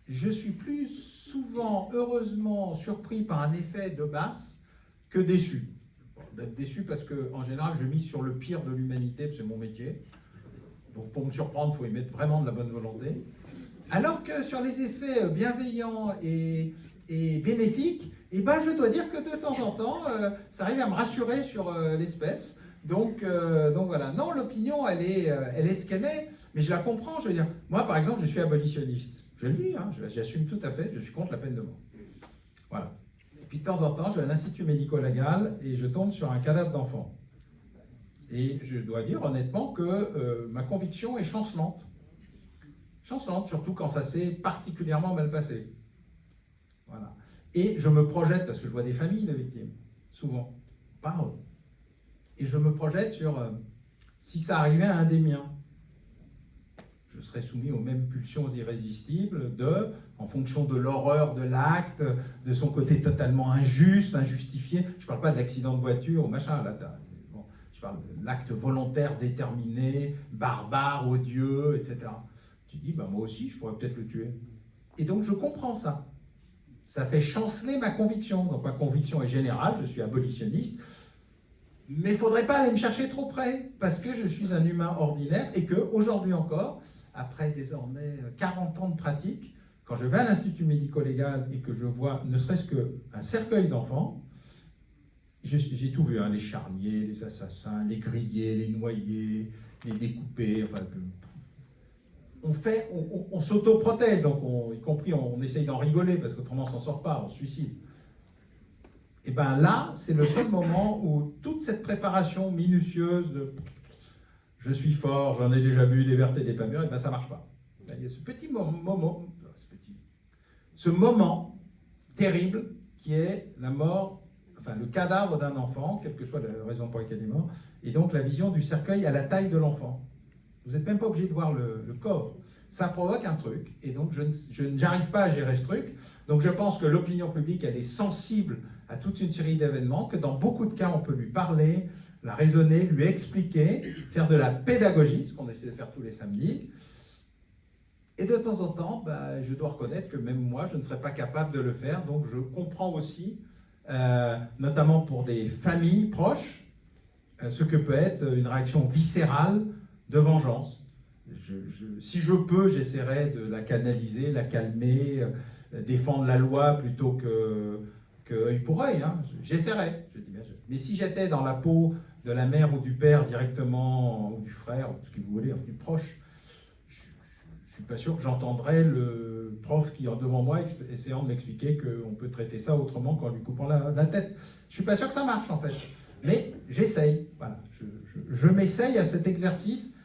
Speaker 2: je suis plus souvent, heureusement, surpris par un effet de masse que déçu. D'être déçu parce qu'en général, je mise sur le pire de l'humanité, c'est mon métier. Donc pour me surprendre, il faut y mettre vraiment de la bonne volonté. Alors que sur les effets bienveillants et bénéfiques, eh ben, je dois dire que de temps en temps, ça arrive à me rassurer sur l'espèce. Donc voilà, non, l'opinion, elle est ce qu'elle est, mais je la comprends. Je veux dire, moi, par exemple, je suis abolitionniste. Je le dis, hein, j'assume tout à fait, je suis contre la peine de mort. Voilà. Et puis de temps en temps, je vais à l'Institut médico-légal et je tombe sur un cadavre d'enfant. Et je dois dire honnêtement que ma conviction est chancelante. Chancelante, surtout quand ça s'est particulièrement mal passé. Voilà. Et je me projette, parce que je vois des familles de victimes, souvent, par eux. Et je me projette sur si ça arrivait à un des miens. Je serais soumis aux mêmes pulsions irrésistibles en fonction de l'horreur de l'acte, de son côté totalement injuste, injustifié. Je ne parle pas de l'accident de voiture ou machin, là, bon, je parle de l'acte volontaire, déterminé, barbare, odieux, etc. Tu te dis, bah, moi aussi, je pourrais peut-être le tuer. Et donc, je comprends ça. Ça fait chanceler ma conviction. Donc, ma conviction est générale, je suis abolitionniste. Mais il ne faudrait pas aller me chercher trop près, parce que je suis un humain ordinaire et qu'aujourd'hui encore, après désormais 40 ans de pratique, quand je vais à l'Institut médico-légal et que je vois ne serait-ce qu'un cercueil d'enfants, j'ai tout vu, hein, les charniers, les assassins, les grillés, les noyés, les découpés, enfin, on s'autoprotège, donc y compris on essaye d'en rigoler, parce qu'autrement on ne s'en sort pas, on se suicide. Et bien là, c'est le seul moment où toute cette préparation minutieuse de je suis fort, j'en ai déjà vu des vertes et des pas mûres, et bien ça ne marche pas. Il y a ce petit moment, ce moment terrible qui est la mort, enfin le cadavre d'un enfant, quelle que soit la raison pour laquelle il est mort, et donc la vision du cercueil à la taille de l'enfant. Vous n'êtes même pas obligé de voir le corps. Ça provoque un truc, et donc je n'arrive pas à gérer ce truc. Donc je pense que l'opinion publique, elle est sensible à toute une série d'événements, que dans beaucoup de cas, on peut lui parler, la raisonner, lui expliquer, faire de la pédagogie, ce qu'on essaie de faire tous les samedis. Et de temps en temps, je dois reconnaître que même moi, je ne serais pas capable de le faire. Donc je comprends aussi, notamment pour des familles proches, ce que peut être une réaction viscérale de vengeance. Si je peux, j'essaierai de la canaliser, la calmer, défendre la loi plutôt que œil pour œil. Hein. J'essaierai. Mais si j'étais dans la peau de la mère ou du père directement, ou du frère, ou ce que vous voulez, plus proche, je ne suis pas sûr que j'entendrais le prof qui est devant moi essayant de m'expliquer qu'on peut traiter ça autrement qu'en lui coupant la tête. Je ne suis pas sûr que ça marche en fait. Mais j'essaye. Voilà. Je m'essaye à cet exercice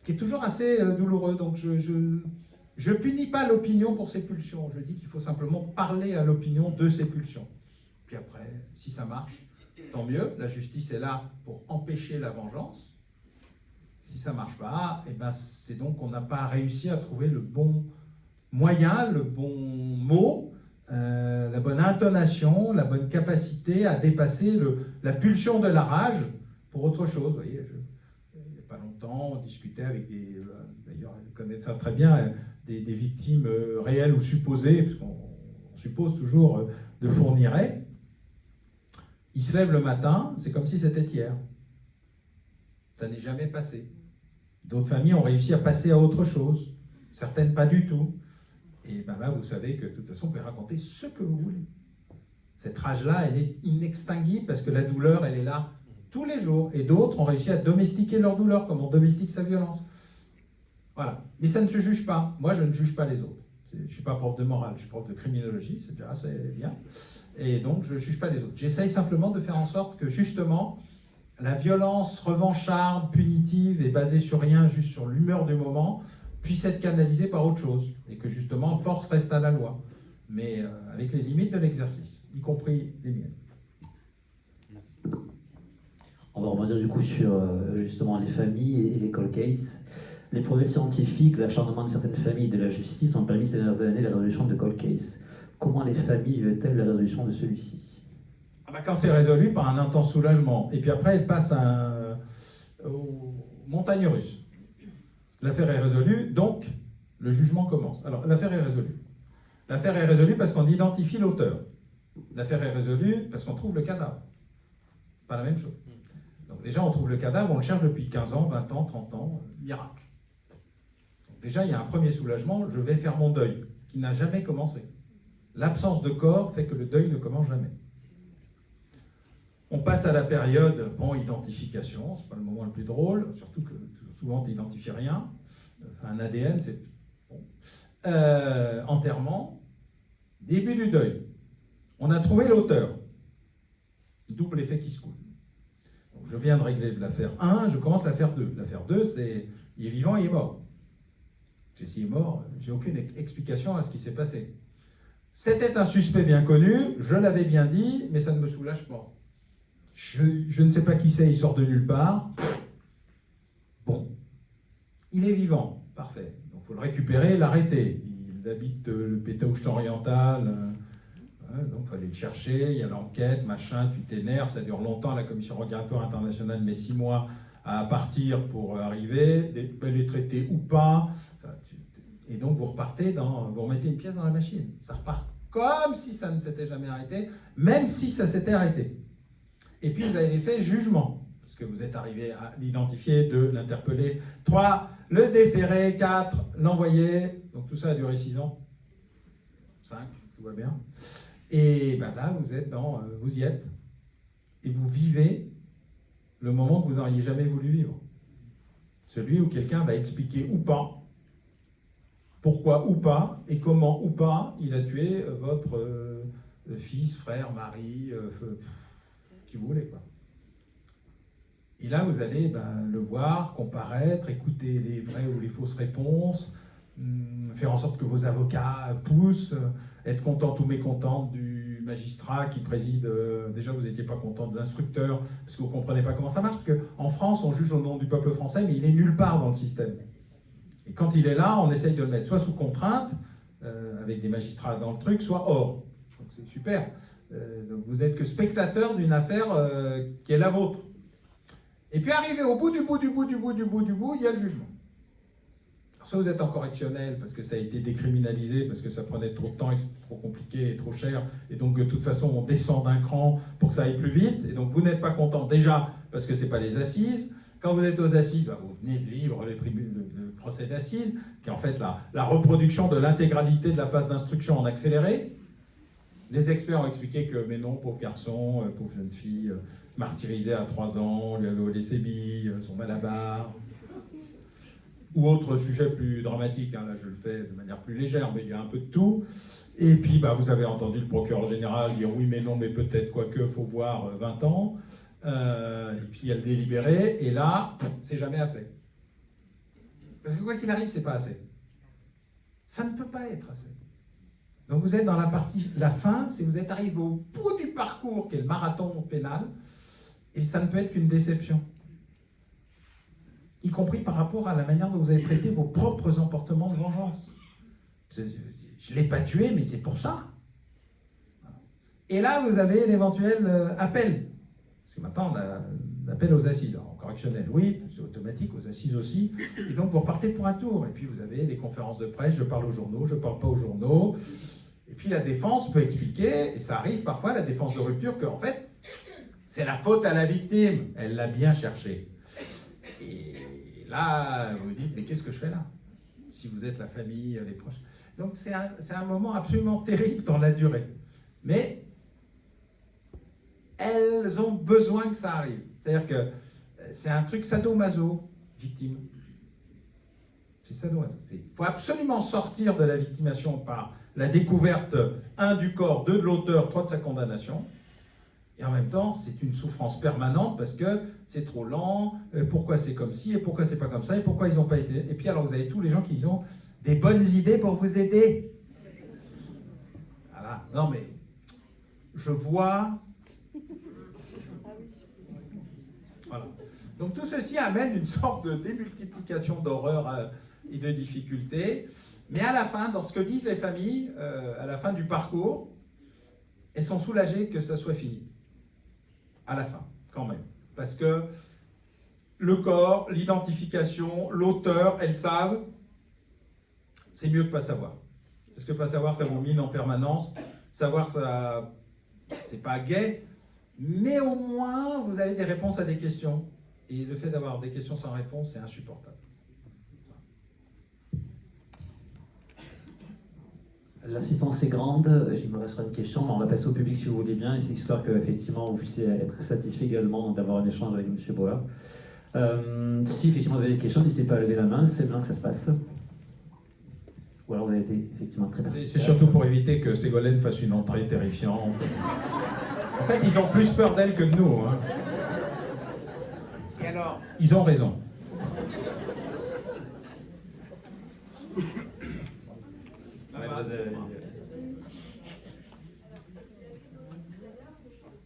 Speaker 2: qui est toujours assez douloureux. Donc je punis pas l'opinion pour ses pulsions. Je dis qu'il faut simplement parler à l'opinion de ses pulsions. Puis après, si ça marche, tant mieux. La justice est là pour empêcher la vengeance. Si ça marche pas, c'est donc qu'on n'a pas réussi à trouver le bon moyen, le bon mot, la bonne intonation, la bonne capacité à dépasser la pulsion de la rage pour autre chose. Vous voyez, il n'y a pas longtemps, on discutait avec d'ailleurs, vous connaissez ça très bien, des victimes réelles ou supposées, parce qu'on suppose toujours de Fourniret. Ils se lèvent le matin, c'est comme si c'était hier. Ça n'est jamais passé. D'autres familles ont réussi à passer à autre chose, certaines pas du tout. Et là, vous savez que de toute façon, vous pouvez raconter ce que vous voulez. Cette rage-là, elle est inextinguible parce que la douleur, elle est là tous les jours. Et d'autres ont réussi à domestiquer leur douleur comme on domestique sa violence. Voilà. Mais ça ne se juge pas. Moi, je ne juge pas les autres. Je ne suis pas prof de morale, je suis prof de criminologie, c'est déjà assez bien. Et donc, je ne juge pas les autres. J'essaye simplement de faire en sorte que, justement, la violence revancharde, punitive et basée sur rien, juste sur l'humeur du moment, puisse être canalisée par autre chose. Et que, justement, force reste à la loi. Mais avec les limites de l'exercice, y compris les miennes.
Speaker 1: On va rebondir du coup sur justement les familles et les cold cases. Les progrès scientifiques, l'acharnement de certaines familles et de la justice ont permis ces dernières années la résolution de cold cases. Comment les familles vivent-elles la résolution de celui-ci?
Speaker 2: Quand c'est résolu, par un intense soulagement. Et puis après, elle passe aux montagnes russes. L'affaire est résolue, donc le jugement commence. Alors, l'affaire est résolue. L'affaire est résolue parce qu'on identifie l'auteur. L'affaire est résolue parce qu'on trouve le cadavre. Pas la même chose. Donc déjà, on trouve le cadavre, on le cherche depuis 15 ans, 20 ans, 30 ans, miracle. Donc déjà, il y a un premier soulagement, je vais faire mon deuil, qui n'a jamais commencé. L'absence de corps fait que le deuil ne commence jamais. On passe à la période, identification, c'est pas le moment le plus drôle, surtout que souvent tu n'identifies rien. Un ADN, c'est bon. Enterrement, début du deuil. On a trouvé l'auteur. Double effet qui se coule. Donc, je viens de régler l'affaire 1, je commence l'affaire 2. L'affaire 2, c'est il est vivant, il est mort. S'il est mort, j'ai aucune explication à ce qui s'est passé. C'était un suspect bien connu, je l'avais bien dit, mais ça ne me soulage pas. Je ne sais pas qui c'est, il sort de nulle part. Bon, il est vivant, parfait. Donc il faut le récupérer, l'arrêter. Il habite le Pétaouche oriental, donc il faut aller le chercher, il y a l'enquête, machin, tu t'énerves, ça dure longtemps, la commission rogatoire internationale met 6 mois à partir pour arriver, elle est traitée ou pas, et donc vous repartez vous remettez une pièce dans la machine. Ça repart comme si ça ne s'était jamais arrêté, même si ça s'était arrêté. Et puis vous avez l'effet jugement, parce que vous êtes arrivé à l'identifier, 2, l'interpeller, 3, le déférer, 4, l'envoyer, donc tout ça a duré 6 ans, 5, tout va bien. Et là, vous y êtes, et vous vivez le moment que vous n'auriez jamais voulu vivre. Celui où quelqu'un va expliquer ou pas, pourquoi ou pas, et comment ou pas il a tué votre fils, frère, mari, qui vous voulez, quoi. Et là, vous allez le voir, comparaître, écouter les vraies ou les fausses réponses, faire en sorte que vos avocats poussent, être contente ou mécontente du magistrat qui préside. Déjà, vous n'étiez pas content de l'instructeur, parce que vous ne comprenez pas comment ça marche, parce qu'en France, on juge au nom du peuple français, mais il est nulle part dans le système. Et quand il est là, on essaye de le mettre soit sous contrainte, avec des magistrats dans le truc, soit hors. Donc c'est super. Donc vous êtes que spectateur d'une affaire qui est la vôtre. Et puis arrivé au bout du bout, il y a le jugement. Alors, soit vous êtes en correctionnel parce que ça a été décriminalisé, parce que ça prenait trop de temps et que c'était trop compliqué et trop cher, et donc de toute façon on descend d'un cran pour que ça aille plus vite, et donc vous n'êtes pas content déjà parce que c'est pas les assises. Quand vous êtes aux assises, bah, vous venez de vivre le procès d'assises, qui est en fait la reproduction de l'intégralité de la phase d'instruction en accéléré. Les experts ont expliqué que, mais non, pauvre garçon, pauvre jeune fille, martyrisée à 3 ans, lui avait volé ses billes, son malabar, ou autre sujet plus dramatique, hein, là je le fais de manière plus légère, mais il y a un peu de tout. Et puis bah, vous avez entendu le procureur général dire oui, mais non, mais peut-être, quoique, il faut voir 20 ans. Et puis il y a le délibéré, et là, c'est jamais assez. Parce que quoi qu'il arrive, c'est pas assez. Ça ne peut pas être assez. Donc vous êtes dans la fin, c'est vous êtes arrivé au bout du parcours, qui est le marathon pénal, et ça ne peut être qu'une déception. Y compris par rapport à la manière dont vous avez traité vos propres emportements de vengeance. Je ne l'ai pas tué, mais c'est pour ça. Et là, vous avez l'éventuel appel. Parce que maintenant, on a l'appel aux assises. En correctionnel, oui, c'est automatique, aux assises aussi. Et donc, vous repartez pour un tour. Et puis, vous avez des conférences de presse, je parle aux journaux, je ne parle pas aux journaux. Et puis, la défense peut expliquer, et ça arrive parfois, la défense de rupture, qu'en fait, c'est la faute à la victime. Elle l'a bien cherché. Et là, vous vous dites, mais qu'est-ce que je fais là? Si vous êtes la famille, les proches. Donc, c'est un moment absolument terrible dans la durée. Mais elles ont besoin que ça arrive. C'est-à-dire que c'est un truc sadomaso, victime. C'est sadomaso. Il faut absolument sortir de la victimation par la découverte, 1, du corps, 2, de l'auteur, 3, de sa condamnation. Et en même temps, c'est une souffrance permanente parce que c'est trop lent, pourquoi c'est comme ci, et pourquoi c'est pas comme ça, et pourquoi ils n'ont pas été. Et puis alors, vous avez tous les gens qui ont des bonnes idées pour vous aider. Voilà. Non mais, je vois... Voilà. Donc tout ceci amène une sorte de démultiplication d'horreurs et de difficultés. Mais à la fin, dans ce que disent les familles, à la fin du parcours, elles sont soulagées que ça soit fini. À la fin, quand même. Parce que le corps, l'identification, l'auteur, elles savent, c'est mieux que pas savoir. Parce que pas savoir, ça vous mine en permanence. Savoir, ça, c'est pas gai. Mais au moins, vous avez des réponses à des questions. Et le fait d'avoir des questions sans réponse, c'est insupportable.
Speaker 1: L'assistance est grande, il me restera une question, mais on va passer au public si vous voulez bien, histoire qu'effectivement vous puissiez être satisfait également d'avoir un échange avec M. Bauer. Si effectivement vous avez des questions, n'hésitez pas à lever la main, c'est bien que ça se passe. Ou alors vous avez été effectivement très bien.
Speaker 2: C'est surtout pour éviter que Ségolène fasse une entrée terrifiante. En fait, ils ont plus peur d'elle que de nous. Hein. Et alors, ils ont raison.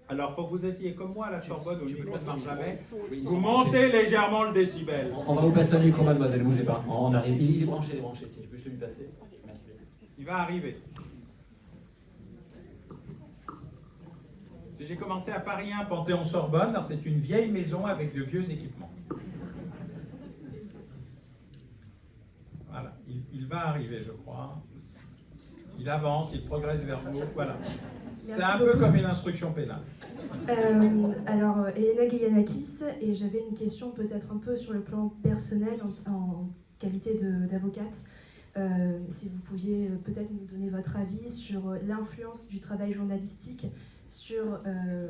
Speaker 2: Alors, il faut que vous essayiez comme moi à la Sorbonne, au micro ne marche jamais. Vous montez légèrement le décibel.
Speaker 1: On va vous passer un micro, mademoiselle, bougez pas. On arrive. Il est branché, si tu peux juste lui passer. Merci.
Speaker 2: Il va arriver. J'ai commencé à Paris 1, Panthéon-Sorbonne. C'est une vieille maison avec de vieux équipements. Voilà, il va arriver, je crois. Il avance, il progresse vers nous. Voilà. C'est un peu comme une instruction pénale.
Speaker 3: Alors, Elena Guillanakis, et j'avais une question peut-être un peu sur le plan personnel en qualité d'avocate. Si vous pouviez peut-être nous donner votre avis sur l'influence du travail journalistique sur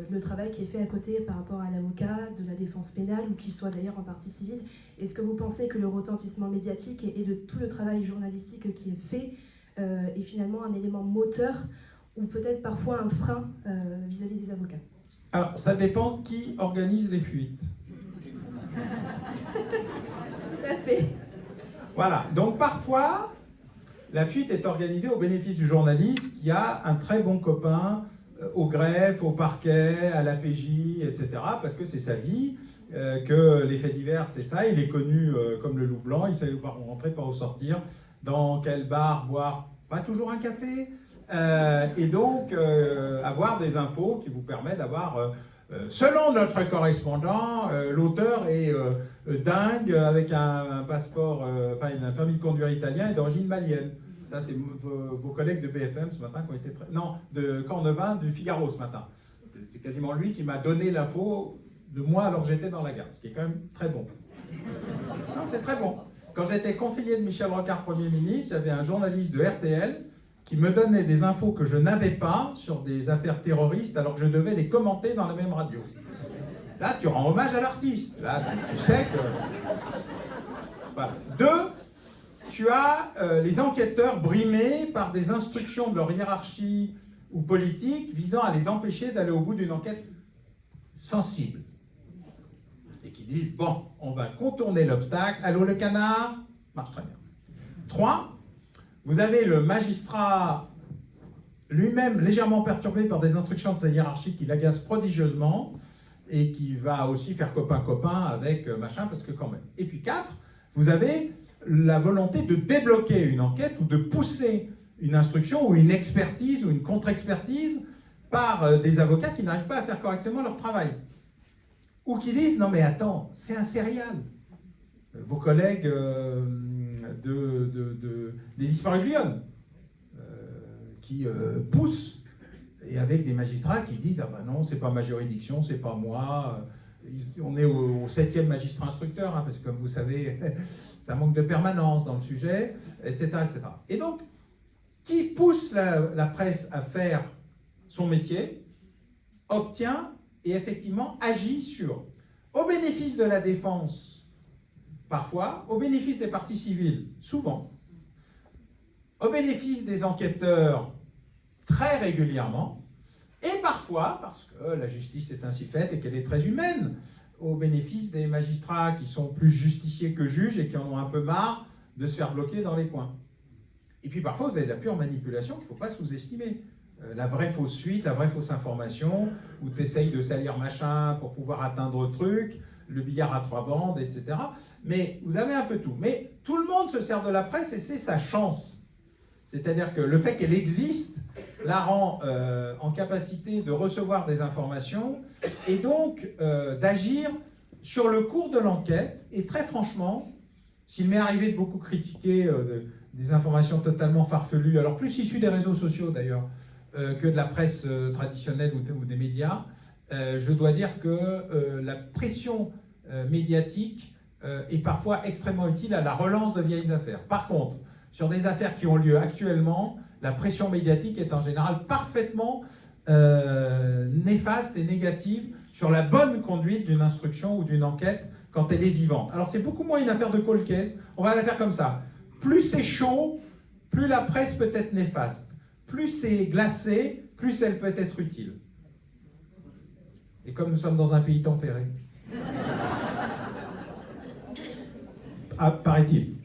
Speaker 3: le travail qui est fait à côté par rapport à l'avocat, de la défense pénale, ou qu'il soit d'ailleurs en partie civile. Est-ce que vous pensez que le retentissement médiatique et tout le travail journalistique qui est fait est finalement un élément moteur ou peut-être parfois un frein vis-à-vis des avocats?
Speaker 2: Alors, ça dépend qui organise les fuites.
Speaker 3: Tout à fait.
Speaker 2: Voilà, donc parfois, la fuite est organisée au bénéfice du journaliste qui a un très bon copain au greffe, au parquet, à l'APJ, etc., parce que c'est sa vie, que les faits divers, c'est ça, il est connu comme le loup blanc, il sait où rentrer, pas où sortir, dans quel bar boire pas toujours un café, et donc avoir des infos qui vous permettent d'avoir, selon notre correspondant, l'auteur est dingue avec un passeport, un permis de conduire italien et d'origine malienne. Ça, c'est vos collègues de BFM ce matin qui ont été non, de Cornevin, du Figaro ce matin. C'est quasiment lui qui m'a donné l'info de moi alors que j'étais dans la gare, ce qui est quand même très bon. Non, c'est très bon. Quand j'étais conseiller de Michel Rocard, Premier ministre, j'avais un journaliste de RTL qui me donnait des infos que je n'avais pas sur des affaires terroristes alors que je devais les commenter dans la même radio. Là, tu rends hommage à l'artiste. Là, tu sais que... Voilà. 2, tu as les enquêteurs brimés par des instructions de leur hiérarchie ou politique visant à les empêcher d'aller au bout d'une enquête sensible. Et qui disent, bon, on va contourner l'obstacle. Allô, le canard? Marche très bien. 3, vous avez le magistrat lui-même légèrement perturbé par des instructions de sa hiérarchie qui l'agace prodigieusement et qui va aussi faire copain-copain avec machin, parce que quand même. Et puis 4, vous avez la volonté de débloquer une enquête ou de pousser une instruction ou une expertise ou une contre-expertise par des avocats qui n'arrivent pas à faire correctement leur travail. Ou qui disent, non mais attends, c'est un serial. Vos collègues des disparus de Lyon, qui poussent, et avec des magistrats qui disent, ah ben non, c'est pas ma juridiction, c'est pas moi, on est au 7e magistrat instructeur, hein, parce que comme vous savez, ça manque de permanence dans le sujet, etc. etc. Et donc, qui pousse la presse à faire son métier, obtient et effectivement agit sur, au bénéfice de la défense, parfois, au bénéfice des parties civiles, souvent, au bénéfice des enquêteurs, très régulièrement, et parfois, parce que la justice est ainsi faite et qu'elle est très humaine, au bénéfice des magistrats qui sont plus justiciers que juges et qui en ont un peu marre de se faire bloquer dans les coins. Et puis parfois, vous avez de la pure manipulation qu'il ne faut pas sous-estimer. La vraie fausse suite, la vraie fausse information, où tu essayes de salir machin pour pouvoir atteindre le truc, le billard à 3 bandes, etc. Mais vous avez un peu tout. Mais tout le monde se sert de la presse et c'est sa chance. C'est-à-dire que le fait qu'elle existe la rend en capacité de recevoir des informations et donc d'agir sur le cours de l'enquête. Et très franchement, s'il m'est arrivé de beaucoup critiquer des informations totalement farfelues, alors plus issues des réseaux sociaux d'ailleurs, que de la presse traditionnelle ou des médias, je dois dire que la pression médiatique est parfois extrêmement utile à la relance de vieilles affaires. Par contre, sur des affaires qui ont lieu actuellement, la pression médiatique est en général parfaitement néfaste et négative sur la bonne conduite d'une instruction ou d'une enquête quand elle est vivante. Alors c'est beaucoup moins une affaire de cold case, on va la faire comme ça. Plus c'est chaud, plus la presse peut être néfaste. Plus c'est glacé, plus elle peut être utile. Et comme nous sommes dans un pays tempéré. Ah, paraît-il.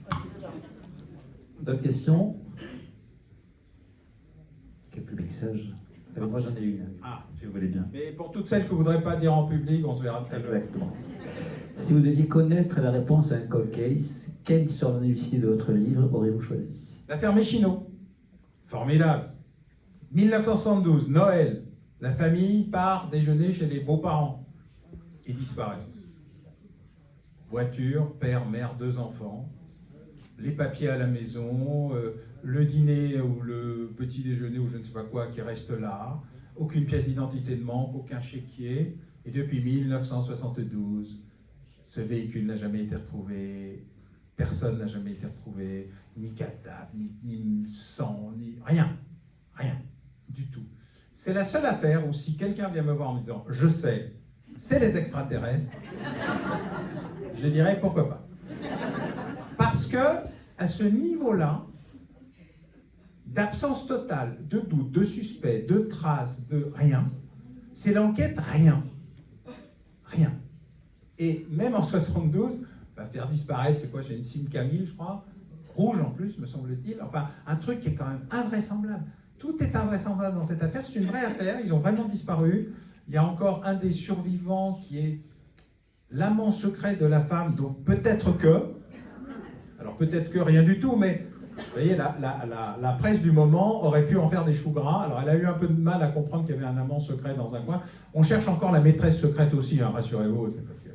Speaker 1: D'autres questions? Quel public sage? Moi j'en ai une, si vous voulez bien.
Speaker 2: Mais pour toutes celles que vous ne voudrez pas dire en public, on se verra tout à l'heure.
Speaker 1: Exactement. Si vous deviez connaître la réponse à un cold case, quelle histoire non élucidée de votre livre auriez-vous choisi?
Speaker 2: L'affaire Méchineau. Formidable. 1972, Noël. La famille part déjeuner chez les beaux-parents et disparaît. Voiture, père, mère, 2 enfants. Les papiers à la maison, le dîner ou le petit déjeuner ou je ne sais pas quoi qui reste là. Aucune pièce d'identité ne manque, aucun chéquier. Et depuis 1972, ce véhicule n'a jamais été retrouvé. Personne n'a jamais été retrouvé. Ni cadavre, ni sang, ni rien. Rien. Du tout. C'est la seule affaire où si quelqu'un vient me voir en me disant « Je sais, c'est les extraterrestres », je dirais « Pourquoi pas ?» Parce que, à ce niveau-là, d'absence totale, de doute, de suspect, de traces, de rien, c'est l'enquête rien. Rien. Et même en 72, va faire disparaître, c'est quoi, j'ai une SIM Camille, je crois, rouge en plus, me semble-t-il, enfin, un truc qui est quand même invraisemblable. Tout est invraisemblable dans cette affaire, c'est une vraie affaire, ils ont vraiment disparu. Il y a encore un des survivants qui est l'amant secret de la femme, donc peut-être que, alors peut-être que rien du tout, mais Vous voyez, la presse du moment aurait pu en faire des choux gras. Alors, elle a eu un peu de mal à comprendre qu'il y avait un amant secret dans un coin. On cherche encore la maîtresse secrète aussi, hein, rassurez-vous. C'est parce que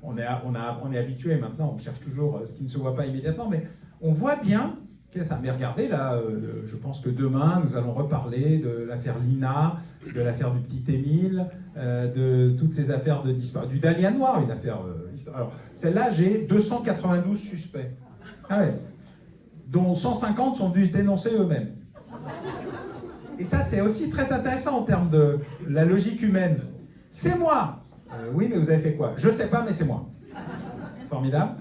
Speaker 2: on est habitué maintenant, on cherche toujours ce qui ne se voit pas immédiatement. Mais on voit bien que ça. Mais regardez, là, je pense que demain, nous allons reparler de l'affaire Lina, de l'affaire du petit Émile, de toutes ces affaires de disparu. Du Dahlia Noir, une affaire. Alors, celle-là, j'ai 292 suspects. Ah ouais. Dont 150 sont dû se dénoncer eux-mêmes. Et ça, c'est aussi très intéressant en termes de la logique humaine. C'est moi. Oui, mais vous avez fait quoi? Je sais pas, mais c'est moi. Formidable.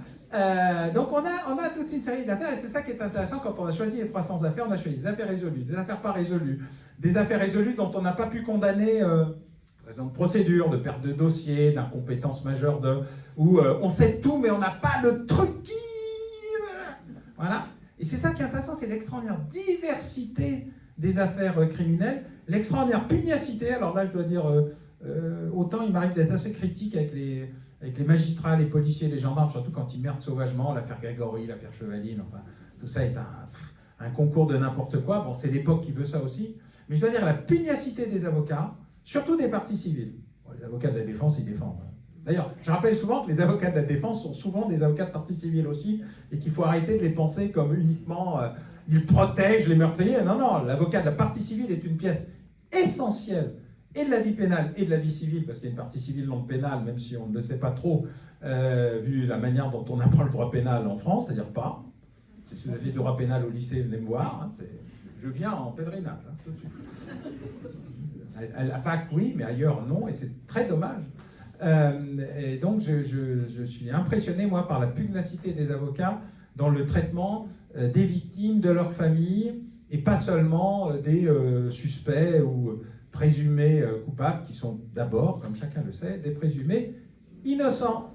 Speaker 2: Donc on a toute une série d'affaires, et c'est ça qui est intéressant quand on a choisi les 300 affaires. On a choisi des affaires résolues, des affaires pas résolues, des affaires résolues dont on n'a pas pu condamner, par exemple, procédure, de perte de dossier, d'incompétence majeure, où on sait tout, mais on n'a pas le truc qui... Voilà. Et c'est ça qui est intéressant, c'est l'extraordinaire diversité des affaires criminelles, l'extraordinaire pugnacité. Alors là, je dois dire, autant il m'arrive d'être assez critique avec les magistrats, les policiers, les gendarmes, surtout quand ils merdent sauvagement, l'affaire Grégory, l'affaire Chevaline, enfin, tout ça est un concours de n'importe quoi. Bon, c'est l'époque qui veut ça aussi. Mais je dois dire, la pugnacité des avocats, surtout des parties civiles. Bon, les avocats de la défense, ils défendent. D'ailleurs, je rappelle souvent que les avocats de la défense sont souvent des avocats de partie civile aussi, et qu'il faut arrêter de les penser comme uniquement ils protègent les meurtriers. Non, non, l'avocat de la partie civile est une pièce essentielle et de la vie pénale et de la vie civile, parce qu'il y a une partie civile non pénale, même si on ne le sait pas trop, vu la manière dont on apprend le droit pénal en France, c'est-à-dire pas. Si vous aviez du droit pénal au lycée, venez me voir. Hein, je viens en pèlerinage, hein, tout de suite. À la fac, oui, mais ailleurs, non, et c'est très dommage. Et donc, je suis impressionné, moi, par la pugnacité des avocats dans le traitement des victimes, de leurs familles, et pas seulement des suspects ou présumés coupables, qui sont d'abord, comme chacun le sait, des présumés innocents.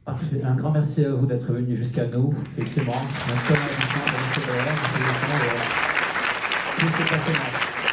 Speaker 1: Parfait. Un grand merci à vous d'être venu jusqu'à nous. Effectivement, merci à l'invitation de M. Boer. C'est passionnant.